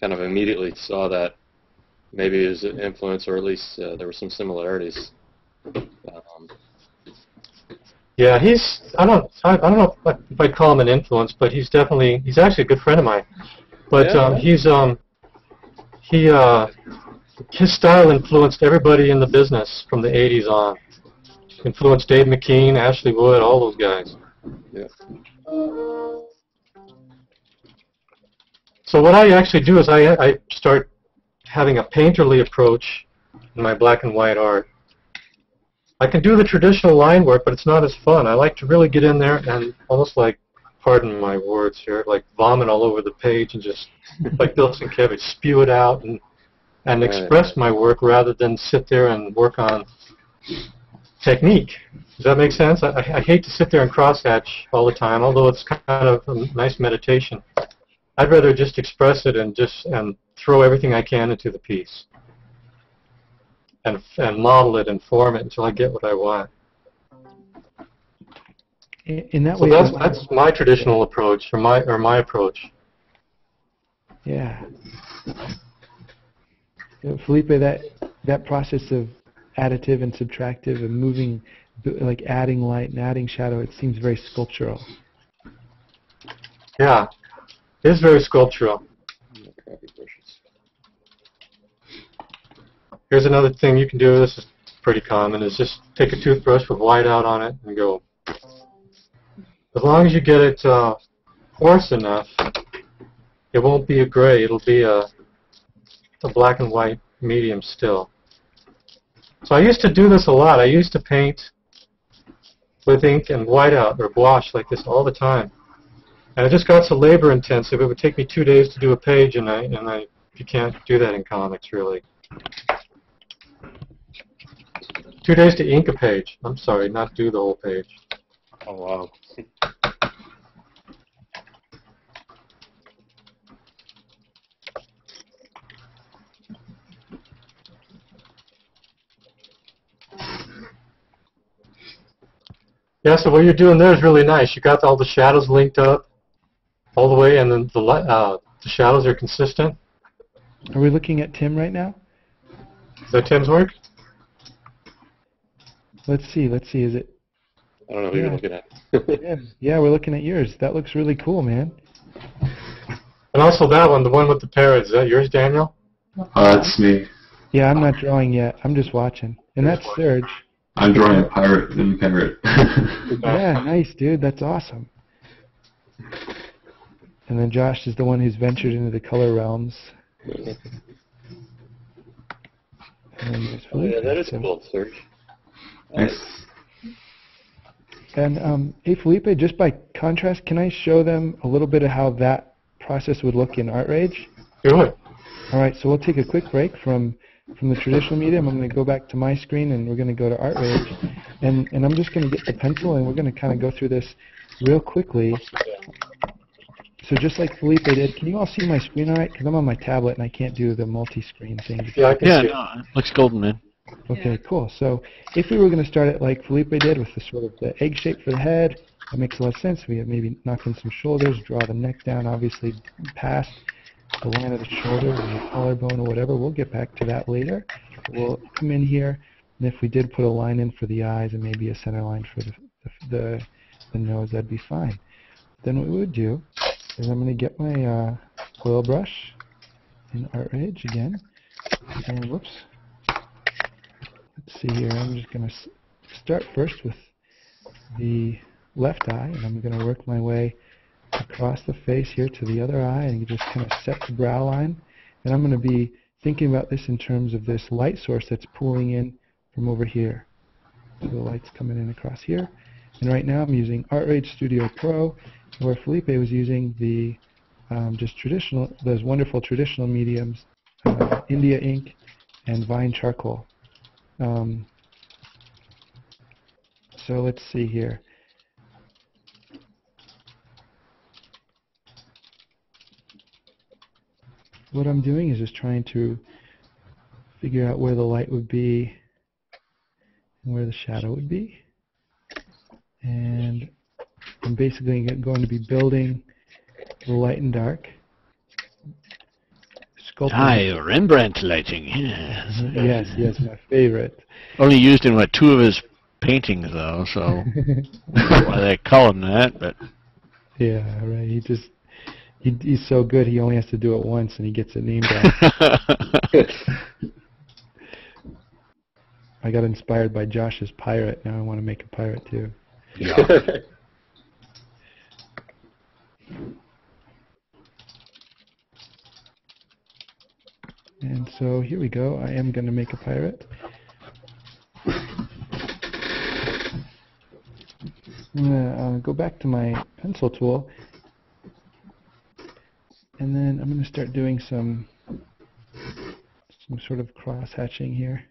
kind of immediately saw that maybe it was an influence, or at least there were some similarities. Yeah, I don't know if I'd call him an influence, but he's actually a good friend of mine. But his style influenced everybody in the business from the 80s on. Influenced Dave McKean, Ashley Wood, all those guys. Yeah. So what I actually do is I start having a painterly approach in my black and white art. I can do the traditional line work, but it's not as fun. I like to really get in there and almost like, pardon my words here, like vomit all over the page and just, like Bill Sienkiewicz, spew it out and express my work rather than sit there and work on technique. Does that make sense? I hate to sit there and crosshatch all the time, although it's kind of a nice meditation. I'd rather just express it and throw everything I can into the piece and model it and form it until I get what I want. In that so way, that's my traditional approach, or my approach. Yeah. Felipe, that process of additive and subtractive and moving, like adding light and adding shadow, it seems very sculptural. Yeah, it is very sculptural. Here's another thing you can do. This is pretty common. Is just take a toothbrush with white out on it and go. As long as you get it coarse enough, it won't be a gray. It'll be a black and white medium still. So I used to do this a lot. I used to paint with ink and white out or gouache like this all the time. And it just got so labor intensive. It would take me 2 days to do a page, and you can't do that in comics really. 2 days to ink a page. I'm sorry, not do the whole page. Oh wow. Yeah, so what you're doing there is really nice. You got all the shadows linked up all the way, and then the shadows are consistent. Are we looking at Tim right now? Is that Tim's work? Let's see. Is it? I don't know who you're looking at. Yeah, we're looking at yours. That looks really cool, man. And also that one, the one with the parrot. Is that yours, Daniel? That's me. Yeah, I'm not drawing yet. I'm just watching. And that's Serge. I'm drawing a pirate and parrot. Yeah, nice, dude. That's awesome. And then Josh is the one who's ventured into the color realms. And then there's Oh, yeah, Felipe, that is so- cool, Serge. Nice. And hey, Felipe, just by contrast, can I show them a little bit of how that process would look in ArtRage? Sure. All right, so we'll take a quick break from the traditional medium. I'm going to go back to my screen, and we're going to go to ArtRage. And I'm just going to get the pencil, and we're going to kind of go through this real quickly. So just like Felipe did, can you all see my screen all right? Because I'm on my tablet, and I can't do the multi-screen thing. Yeah, I can Yeah, see it. no, it looks golden, man. Okay, Yeah. cool. So if we were going to start it like Felipe did with the sort of the egg shape for the head, that makes a lot of sense. We have maybe knock in some shoulders, draw the neck down, obviously past the line of the shoulder or the collarbone or whatever. We'll get back to that later. We'll come in here, and if we did put a line in for the eyes and maybe a center line for the nose, that'd be fine. Then what we would do is I'm going to get my oil brush in ArtRage again, and whoops. Let's see here, I'm just going to start first with the left eye, and I'm going to work my way across the face here to the other eye, and you just kind of set the brow line. And I'm going to be thinking about this in terms of this light source that's pulling in from over here. So the light's coming in across here. And right now I'm using ArtRage Studio Pro, where Felipe was using the just traditional, those wonderful traditional mediums, India ink and Vine charcoal. So let's see here. What I'm doing is just trying to figure out where the light would be and where the shadow would be. And I'm basically going to be building the light and dark. Aye, Rembrandt lighting, yes. Yes, my favorite. Only used in, what, 2 of his paintings, though, so I don't know why they call him that, but... Yeah, right. He's so good, he only has to do it once, and he gets it named out. I got inspired by Josh's pirate. Now I want to make a pirate, too. Yeah. And so here we go. I am going to make a pirate. I'm going to go back to my pencil tool, and then I'm going to start doing some sort of cross-hatching here.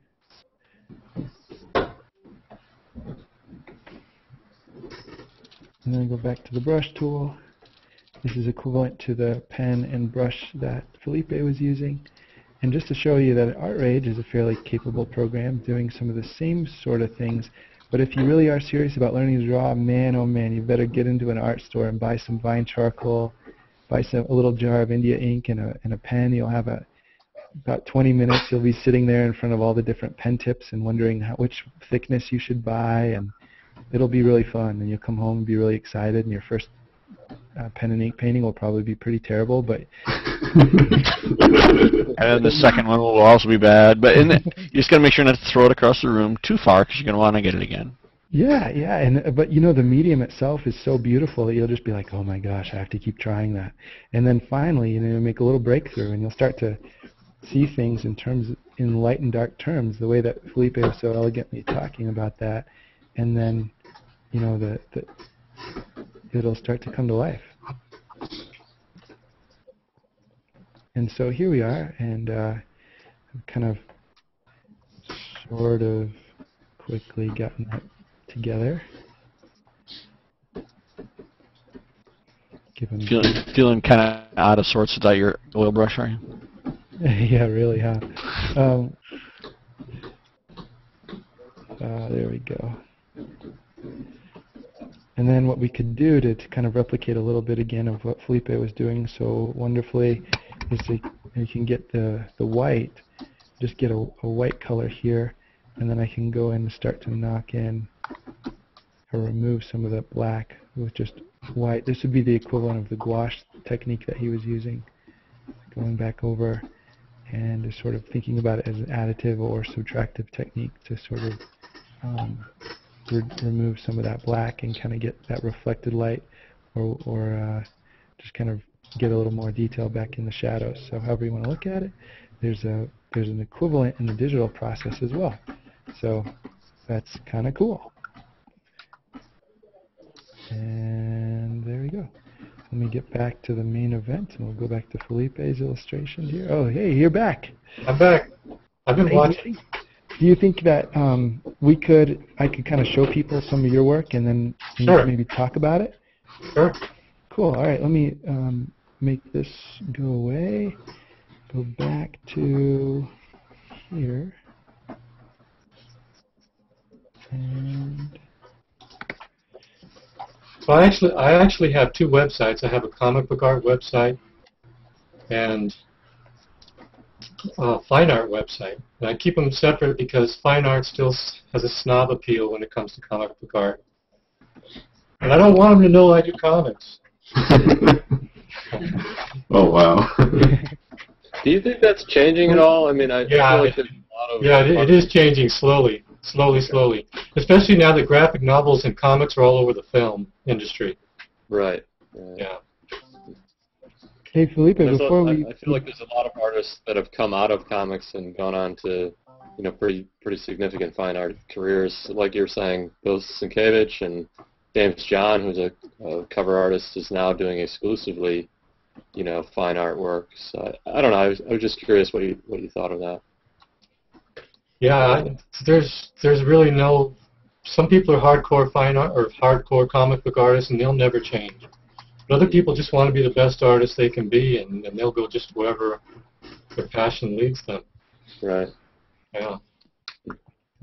And then go back to the brush tool. This is equivalent to the pen and brush that Felipe was using. And just to show you that ArtRage is a fairly capable program doing some of the same sort of things. But if you really are serious about learning to draw, man, oh man, you better get into an art store and buy some Vine charcoal, buy a little jar of India ink and a pen. You'll have about 20 minutes. You'll be sitting there in front of all the different pen tips and wondering which thickness you should buy. And it'll be really fun. And you'll come home and be really excited. And your first pen and ink painting will probably be pretty terrible, but And then the second one will also be bad, but you just got to make sure not to throw it across the room too far because you're going to want to get it again. Yeah, but you know, the medium itself is so beautiful that you'll just be like, oh my gosh, I have to keep trying that. And then finally, you know, make a little breakthrough, and you'll start to see things in light and dark terms, the way that Felipe was so elegantly talking about that. And then, you know, it'll start to come to life. And so here we are, and I've kind of sort of quickly gotten that together. Feeling kind of out of sorts without your oil brush, are you? Yeah, really, huh? There we go. And then what we could do to kind of replicate a little bit again of what Felipe was doing so wonderfully is you can get the white, just get a white color here, and then I can go in and start to knock in or remove some of the black with just white. This would be the equivalent of the gouache technique that he was using. Going back over and is sort of thinking about it as an additive or subtractive technique to sort of remove some of that black and kind of get that reflected light, or just kind of get a little more detail back in the shadows. So however you want to look at it, there's an equivalent in the digital process as well. So that's kind of cool. And there we go. Let me get back to the main event, and we'll go back to Felipe's illustration here. Oh, hey, you're back. I'm back. I've been watching. Do you think that I could kind of show people some of your work and then maybe talk about it? Sure. Cool. All right, let me make this go away. Go back to here. And so I actually have two websites. I have a comic book art website and a fine art website. And I keep them separate because fine art still has a snob appeal when it comes to comic book art. And I don't want them to know I do comics. Oh, wow. Do you think that's changing at all? I mean, I feel like there's a lot of... it is changing slowly. Slowly. Especially now that graphic novels and comics are all over the film industry. Right. Yeah. Hey, Felipe, I feel like there's a lot of artists that have come out of comics and gone on to, pretty significant fine art careers. Like you're saying, Bill Sienkiewicz and James John, who's a cover artist, is now doing exclusively, fine art work. So I don't know. I was just curious what you thought of that. Yeah, there's really no. Some people are hardcore fine art or hardcore comic book artists, and they'll never change. But other people just want to be the best artists they can be, and they'll go just wherever their passion leads them. Right. Yeah.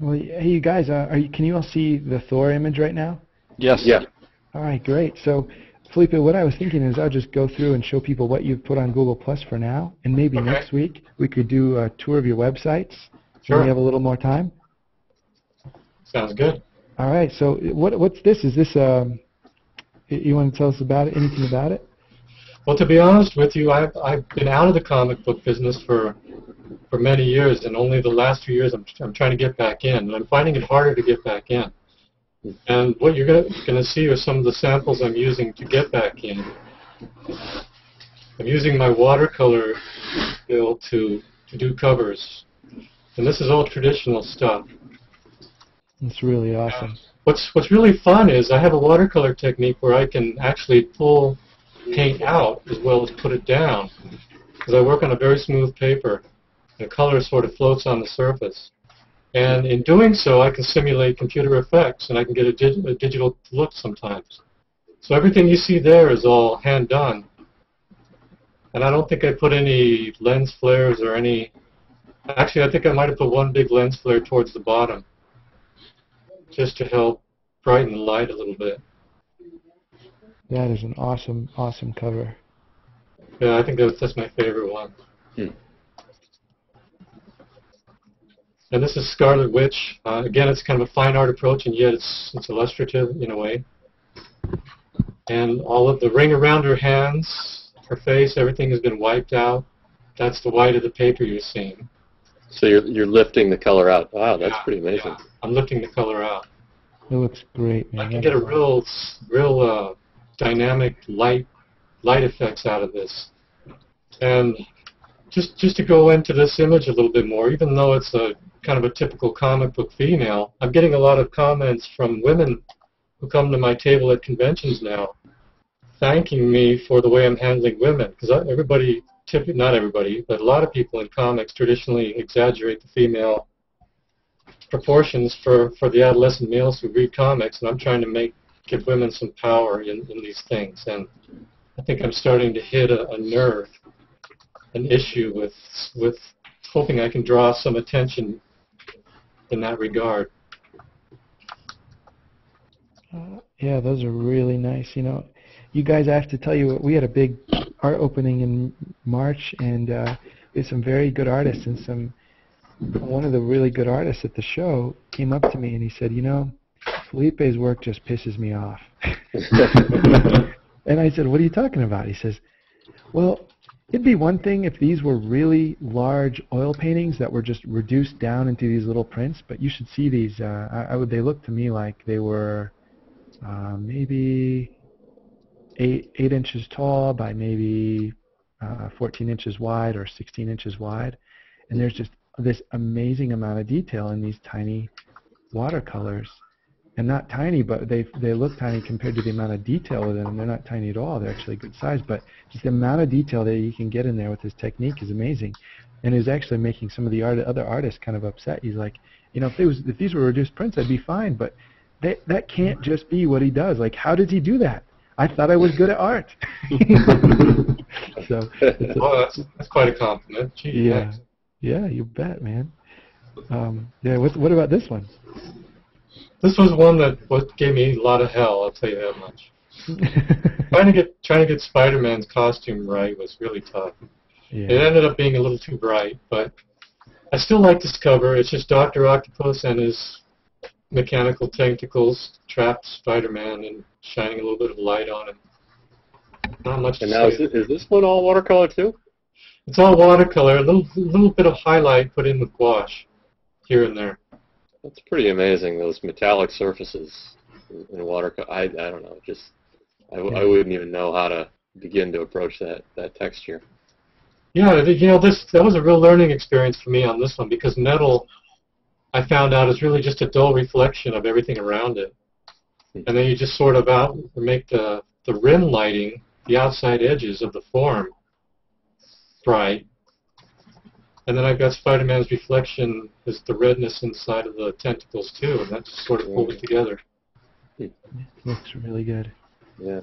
Well, hey, you guys, can you all see the Thor image right now? Yes. Yeah. All right, great. So, Felipe, what I was thinking is I'll just go through and show people what you've put on Google Plus for now, and maybe next week we could do a tour of your websites. Sure. When we have a little more time. Sounds good. All right. So what's this? Is this you want to tell us about it? Anything about it? Well, to be honest with you, I've been out of the comic book business for many years, and only the last few years I'm trying to get back in, and I'm finding it harder to get back in. And what you're going to see are some of the samples I'm using to get back in. I'm using my watercolor skill to do covers. And this is all traditional stuff. It's really awesome. What's really fun is I have a watercolor technique where I can actually pull paint out as well as put it down. Because I work on a very smooth paper. The color sort of floats on the surface. And in doing so, I can simulate computer effects, and I can get a digital look sometimes. So everything you see there is all hand done. And I don't think I put any lens flares or any... Actually, I think I might have put one big lens flare towards the bottom, just to help brighten the light a little bit. That is an awesome, awesome cover. Yeah, I think that's my favorite one. And this is Scarlet Witch. Again, it's kind of a fine art approach, and yet it's illustrative in a way. And all of the ring around her hands, her face, everything has been wiped out. That's the white of the paper you're seeing. So you're lifting the color out. Wow, that's pretty amazing. Yeah. I'm lifting the color out. It looks great, man. I can get a real dynamic light effects out of this. And just to go into this image a little bit more, even though it's a kind of a typical comic book female, I'm getting a lot of comments from women who come to my table at conventions now, thanking me for the way I'm handling women, because everybody. Not everybody, but a lot of people in comics traditionally exaggerate the female proportions for the adolescent males who read comics, and I'm trying to give women some power in these things. And I think I'm starting to hit a nerve, an issue with hoping I can draw some attention in that regard. Yeah, those are really nice. You guys, I have to tell you, we had a big art opening in March, and there's some very good artists, and one of the really good artists at the show came up to me and he said, Felipe's work just pisses me off. And I said, what are you talking about? He says, well, It'd be one thing if these were really large oil paintings that were just reduced down into these little prints, but you should see these. They look to me like they were maybe 8 inches tall by maybe 14 inches wide or 16 inches wide. And there's just this amazing amount of detail in these tiny watercolors. And not tiny, but they look tiny compared to the amount of detail within them. They're not tiny at all. They're actually good size. But just the amount of detail that you can get in there with this technique is amazing. And it's actually making some of the other artists kind of upset. He's like, you know, if these were reduced prints, I'd be fine. But that can't just be what he does. Like, how did he do that? I thought I was good at art. So, well, that's quite a compliment. Gee, yeah, thanks. Yeah, you bet, man. Yeah, what about this one? This was one that gave me a lot of hell. I'll tell you that much. trying to get Spider-Man's costume right was really tough. Yeah. It ended up being a little too bright, but I still like this cover. It's just Dr. Octopus and his mechanical tentacles trapped Spider-Man and shining a little bit of light on him. Not much to And now, say. is this one all watercolor too? It's all watercolor, a little bit of highlight put in with gouache here and there. That's pretty amazing, those metallic surfaces in watercolor. I don't know, I wouldn't even know how to begin to approach that texture. Yeah, you know, that was a real learning experience for me on this one, because metal, I found out, is really just a dull reflection of everything around it. And then you just sort of make the rim lighting, the outside edges of the form, bright. And then I've got Spider-Man's reflection is the redness inside of the tentacles too, and that just sort of pulls together. Looks really good. Yeah.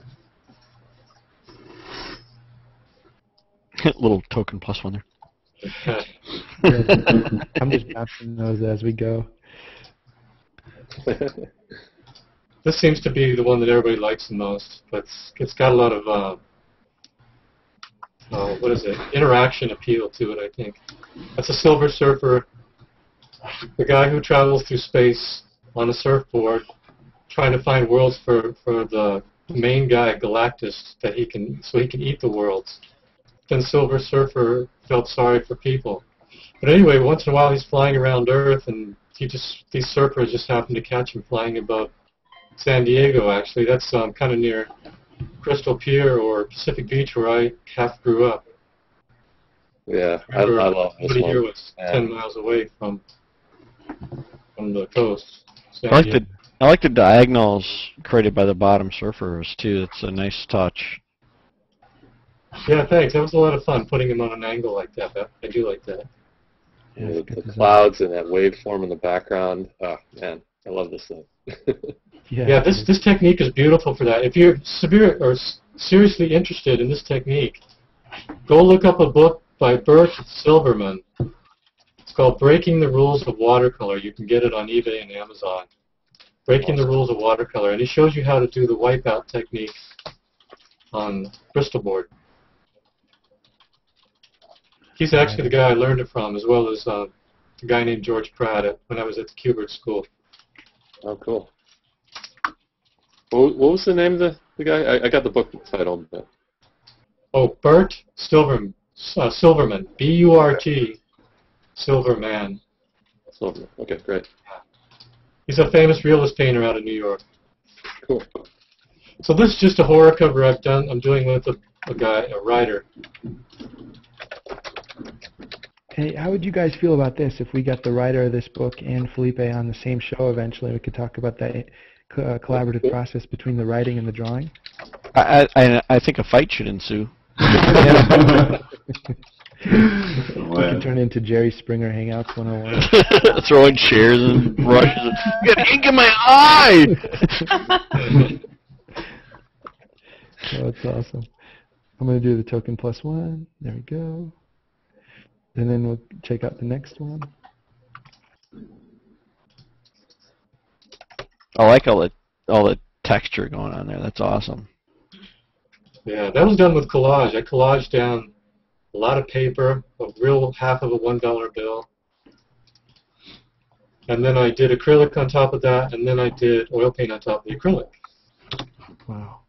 Little token plus one there. I'm just bouncing those as we go. This seems to be the one that everybody likes the most, but it's got a lot of interaction appeal to it, I think. That's a Silver Surfer, the guy who travels through space on a surfboard, trying to find worlds for the main guy, Galactus, so he can eat the worlds. Then Silver Surfer felt sorry for people. But anyway, once in a while he's flying around Earth, and these surfers just happen to catch him flying above San Diego, actually. That's kind of near Crystal Pier or Pacific Beach, where I half grew up. Yeah, I love this Everybody one. here was 10 miles away from the coast. I like the diagonals created by the bottom surfers too. It's a nice touch. Yeah, thanks. That was a lot of fun putting him on an angle like that. I do like that. Yeah, the clouds and that waveform in the background. Oh man, I love this thing. Yeah, this technique is beautiful for that. If you're seriously interested in this technique, go look up a book by Bert Silverman. It's called Breaking the Rules of Watercolor. You can get it on eBay and Amazon. Breaking the Rules of Watercolor. And he shows you how to do the wipeout technique on Bristol board. He's actually the guy I learned it from, as well as a guy named George Pratt when I was at the Kubert School. Oh, cool. What was the name of the guy? I got the book title. But... Oh, Bert Silverman. B-U-R-T, Silverman. Silverman. Okay, great. He's a famous realist painter out of New York. Cool. So this is just a horror cover I'm doing with a writer. Hey, how would you guys feel about this if we got the writer of this book and Felipe on the same show eventually? We could talk about that collaborative process between the writing and the drawing. I think a fight should ensue. We can turn into Jerry Springer Hangouts 101. Throwing chairs and brushes. You got ink in my eye! Oh, that's awesome. I'm going to do the token plus one. There we go. And then we'll check out the next one. I like all the texture going on there. That's awesome. Yeah, that was done with collage. I collaged down a lot of paper, a real half of a $1 bill. And then I did acrylic on top of that, and then I did oil paint on top of the acrylic. Wow.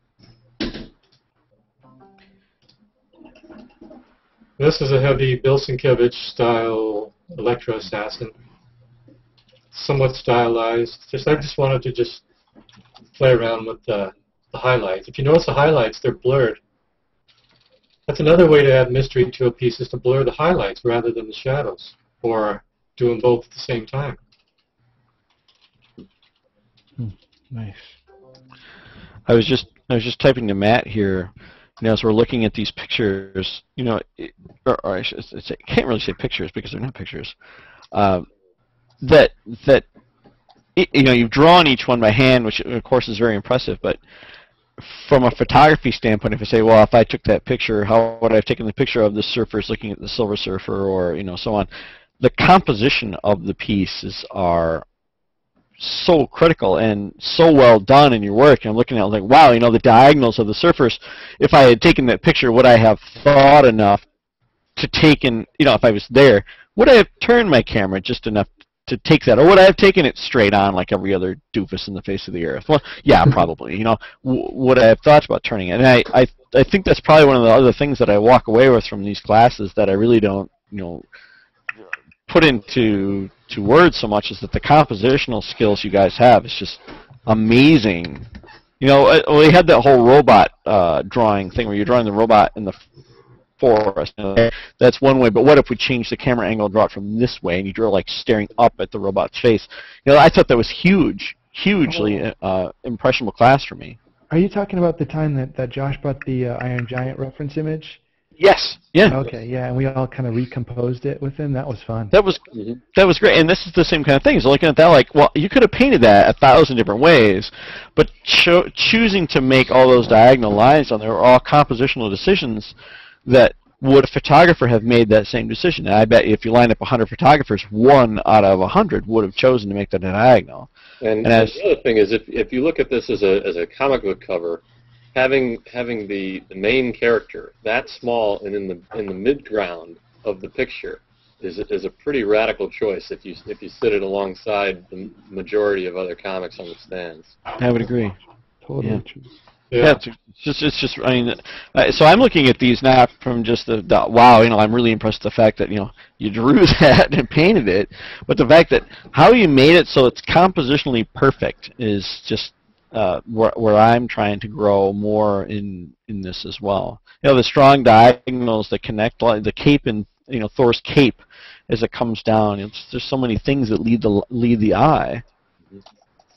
This is a heavy Bill Sienkiewicz style electro assassin, somewhat stylized. I just wanted to just play around with the highlights. If you notice the highlights, they're blurred. That's another way to add mystery to a piece, is to blur the highlights rather than the shadows, or do them both at the same time. Nice. I was just typing to Matt here, as we're looking at these pictures, or I should say, I can't really say pictures because they're not pictures. You've drawn each one by hand, which of course is very impressive, but from a photography standpoint, if I say, well, if I took that picture, how would I have taken the picture of the surfers looking at the Silver Surfer, or so on? The composition of the pieces are so critical and so well done in your work. And I'm looking at it like, wow, the diagonals of the surfers. If I had taken that picture, would I have thought enough to take in, if I was there, would I have turned my camera just enough to take that, or would I have taken it straight on like every other doofus in the face of the earth? Well, yeah, probably. Would I have thought about turning it? And I think that's probably one of the other things that I walk away with from these classes that I really don't, put into words so much, is that the compositional skills you guys have is just amazing. We had that whole robot drawing thing where you're drawing the robot in the forest. That's one way, but what if we change the camera angle and draw it from this way, and you draw like staring up at the robot's face? I thought that was hugely impressionable class for me. Are you talking about the time that Josh brought the Iron Giant reference image? Yes. Yeah. Okay. Yeah, and we all kind of recomposed it with him. That was fun. That was great. And this is the same kind of thing. So looking at that, like, well, you could have painted that 1,000 different ways, but choosing to make all those diagonal lines on there are all compositional decisions that would a photographer have made that same decision. And I bet if you line up 100 photographers, 1 out of 100 would have chosen to make that a diagonal. And the other thing is, if you look at this as a comic book cover, having the main character that small and in the midground of the picture is a pretty radical choice if you sit it alongside the majority of other comics on the stands. I would agree. Totally true. Yeah, it's just. I mean, so I'm looking at these not from just the wow. I'm really impressed with the fact that you drew that and painted it, but the fact that how you made it so it's compositionally perfect is just where I'm trying to grow more in this as well. The strong diagonals that connect, like the cape and Thor's cape as it comes down. There's so many things that lead the eye.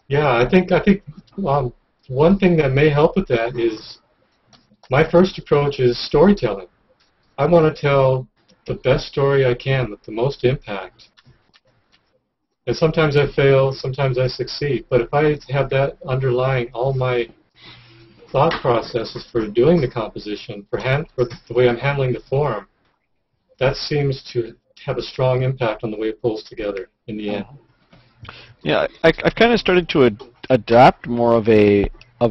Yeah, I think one thing that may help with that is my first approach is storytelling. I want to tell the best story I can with the most impact. And sometimes I fail, sometimes I succeed. But if I have that underlying all my thought processes for doing the composition, for the way I'm handling the form, that seems to have a strong impact on the way it pulls together in the end. Yeah, I've kind of started to adopt more of a I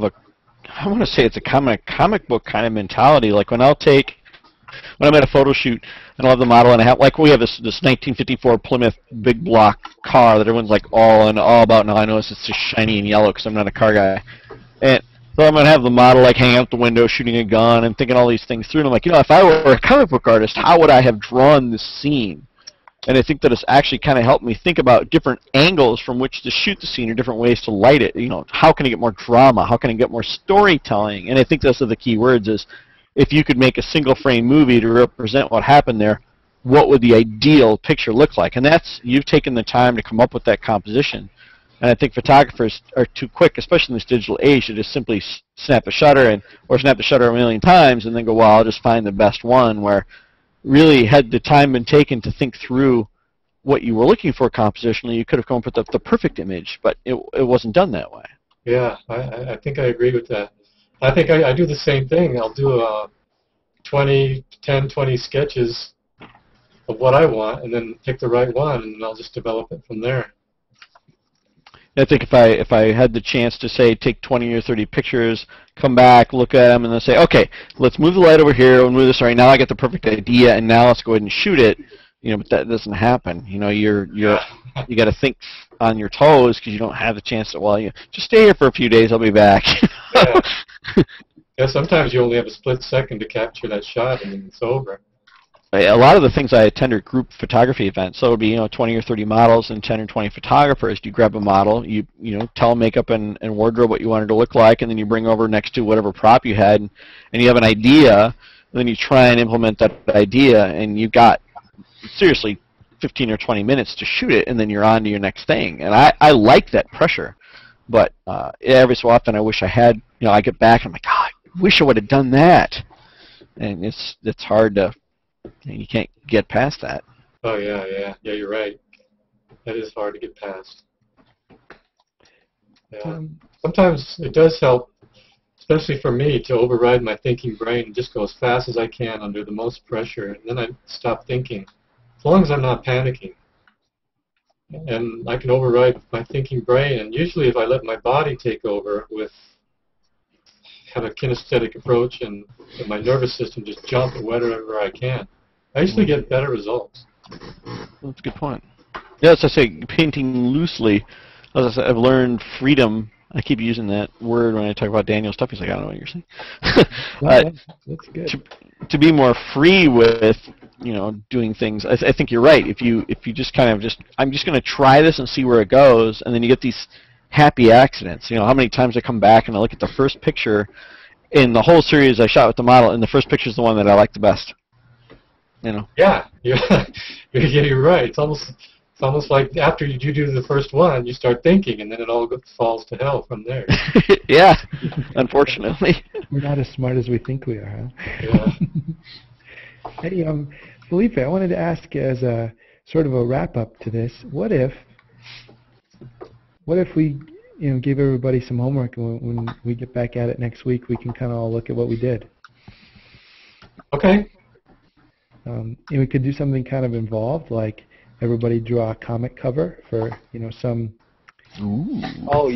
want to say it's a comic book kind of mentality. Like when I'm at a photo shoot and I'll have the model and we have this 1954 Plymouth big block car that everyone's like all about now. I notice it's just shiny and yellow because I'm not a car guy. And so I'm going to have the model like hanging out the window shooting a gun and thinking all these things through. And I'm like, if I were a comic book artist, how would I have drawn this scene? And I think that it's actually kind of helped me think about different angles from which to shoot the scene or different ways to light it. How can I get more drama? How can I get more storytelling? And I think those are the key words is, if you could make a single frame movie to represent what happened there, what would the ideal picture look like? And you've taken the time to come up with that composition. And I think photographers are too quick, especially in this digital age, to just simply snap the shutter or snap the shutter a million times and then go, well, I'll just find the best one, where really had the time been taken to think through what you were looking for compositionally, you could have come up with the perfect image, but it wasn't done that way. Yeah, I think I agree with that. I think I do the same thing. I'll do 10-20 sketches of what I want and then pick the right one, and I'll just develop it from there. I think if I had the chance to say take 20 or 30 pictures, come back, look at them, and then say, okay, let's move the light over here, we'll move this. All right, now I get the perfect idea, and now let's go ahead and shoot it. But that doesn't happen. You got to think on your toes because you don't have the chance to. Well, just stay here for a few days. I'll be back. Yeah, sometimes you only have a split second to capture that shot, and then it's over. a lot of the things I attend are group photography events. So it would be 20 or 30 models and 10 or 20 photographers. You grab a model, you tell makeup and wardrobe what you wanted to look like, and then you bring over next to whatever prop you had, and you have an idea, and then you try and implement that idea, and you got seriously 15 or 20 minutes to shoot it, and then you're on to your next thing. And I like that pressure, but every so often I wish I had. I get back and I'm like, God, I wish I would have done that, and it's hard to. You can't get past that. Oh yeah, you're right. That is hard to get past. Yeah. Sometimes it does help, especially for me, to override my thinking brain and just go as fast as I can under the most pressure, and then I stop thinking. As long as I'm not panicking, and I can override my thinking brain. And usually, if I let my body take over have a kinesthetic approach and my nervous system just jump wherever I can, I usually get better results. That's a good point. Yeah, as I say, painting loosely, as I said, I've learned freedom. I keep using that word when I talk about Daniel's stuff. He's like, I don't know what you're saying. That's good. To be more free with, doing things. I think you're right. If you just kind of I'm just going to try this and see where it goes, and then you get these happy accidents. How many times I come back and I look at the first picture in the whole series I shot with the model, and the first picture is the one that I like the best. Yeah, you're right. It's almost like after you do the first one, you start thinking, and then it all falls to hell from there. Yeah, unfortunately. We're not as smart as we think we are, huh? Yeah. Hey, Felipe, I wanted to ask as a sort of a wrap-up to this, what if we give everybody some homework, and when we get back at it next week, we can kind of all look at what we did. Okay. And we could do something kind of involved, like everybody draw a comic cover for some. Ooh. Oh,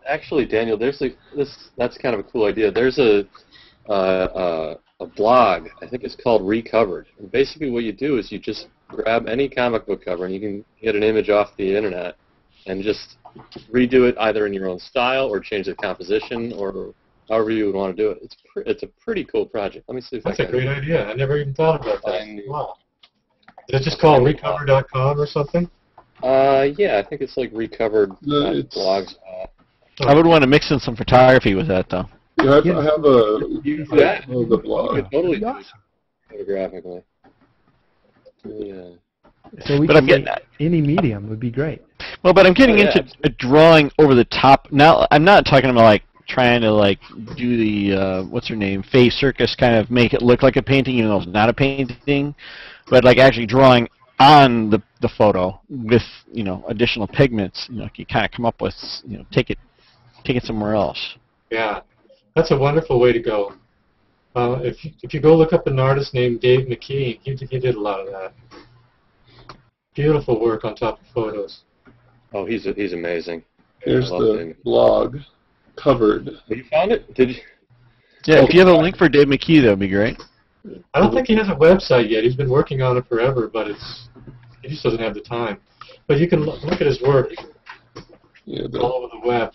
actually, Daniel, that's kind of a cool idea. There's a blog, I think it's called Recovered. And basically what you do is you just grab any comic book cover, and you can get an image off the internet and just redo it either in your own style or change the composition or however you would want to do it. It's a pretty cool project. Let me see if That's a great idea. I never even thought about that. Wow. Is it just called recover.com or something? Yeah, I think it's like recovered blogs. I would want to mix in some photography with that, though. Yeah, I have the blog. You could totally do it photographically. Yeah. So we I'm getting any medium would be great. Well, but I'm getting into drawing over the top. Now, I'm not talking about trying to do the what's her name, Faye Circus, kind of make it look like a painting even though it's not a painting, but actually drawing on the photo with additional pigments. You kind of come up with take it somewhere else. Yeah, that's a wonderful way to go. If you go look up an artist named Dave McKean, he did a lot of that. Beautiful work on top of photos. Oh, he's amazing. Here's the blog. Covered. You found it? Did you? Yeah, if you have a link for Dave McKee, that would be great. I don't think he has a website yet. He's been working on it forever, but he just doesn't have the time. But you can look at his work all over the web.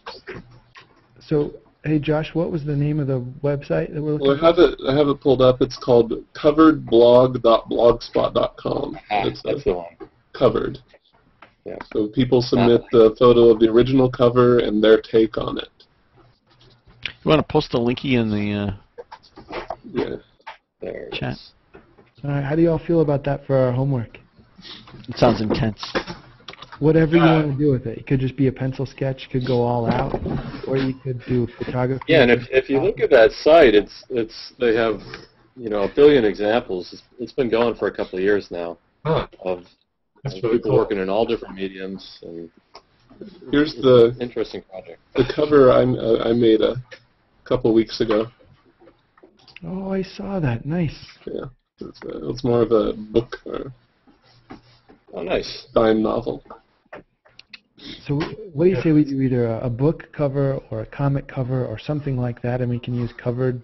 So, hey Josh, what was the name of the website that we're looking for? I have it pulled up. It's called coveredblog.blogspot.com. That's the one. Covered. Yeah. So people submit the photo of the original cover and their take on it. You want to post the linky in the chat? All right. How do you all feel about that for our homework? It sounds intense. Whatever you want to do with it. It could just be a pencil sketch. It could go all out, or you could do photography. Yeah, and if you look at that site, they have a billion examples. It's been going for a couple of years now of people working in all different mediums. And here's the interesting project. The cover I made a couple weeks ago. Oh, I saw that. Nice. Yeah, it's more of a book. Oh, nice. Dime novel. So what do you say we do either a book cover or a comic cover or something like that, and we can use Covered,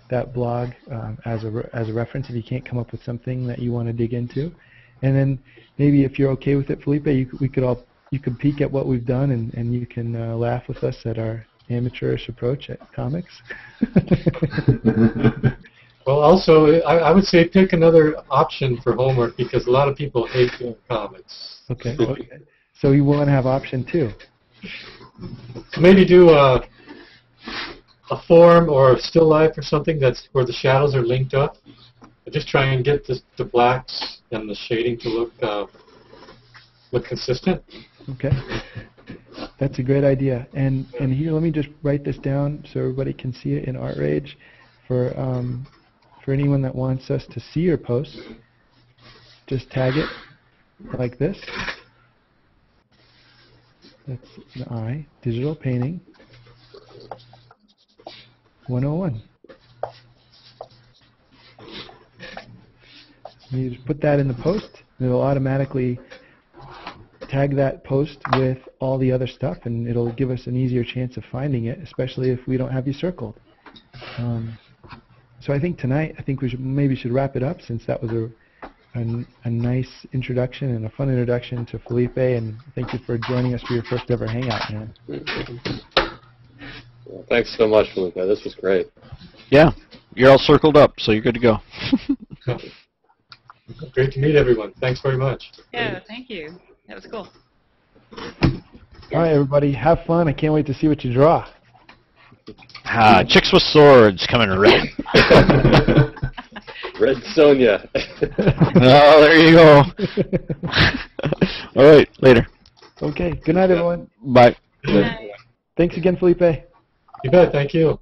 that blog, as a reference if you can't come up with something that you want to dig into. And then maybe if you're okay with it, Felipe, you could peek at what we've done and you can laugh with us at our amateurish approach at comics. Well, also, I would say pick another option for homework because a lot of people hate doing comics. Okay. Okay. So you want to have option 2. So maybe do a form or a still life or something that's where the shadows are linked up. But just try and get the blacks and the shading to look consistent. Okay. That's a great idea. And here, let me just write this down so everybody can see it in Art Rage. For anyone that wants us to see your post, just tag it like this. That's the I, digital painting 101. And you just put that in the post, and it'll automatically tag that post with all the other stuff, and it'll give us an easier chance of finding it, especially if we don't have you circled. So I think tonight, we should wrap it up, since that was a nice introduction and a fun introduction to Felipe, and thank you for joining us for your first ever Hangout, man. Well, thanks so much, Felipe. This was great. Yeah, you're all circled up, so you're good to go. Great to meet everyone. Thanks very much. Yeah, thank you. That was cool. All right, everybody, have fun. I can't wait to see what you draw. Chicks with swords coming red. Red Sonja. Oh, there you go. All right, later. Okay, good night, everyone. Bye. Good night. Thanks again, Felipe. You bet. Thank you.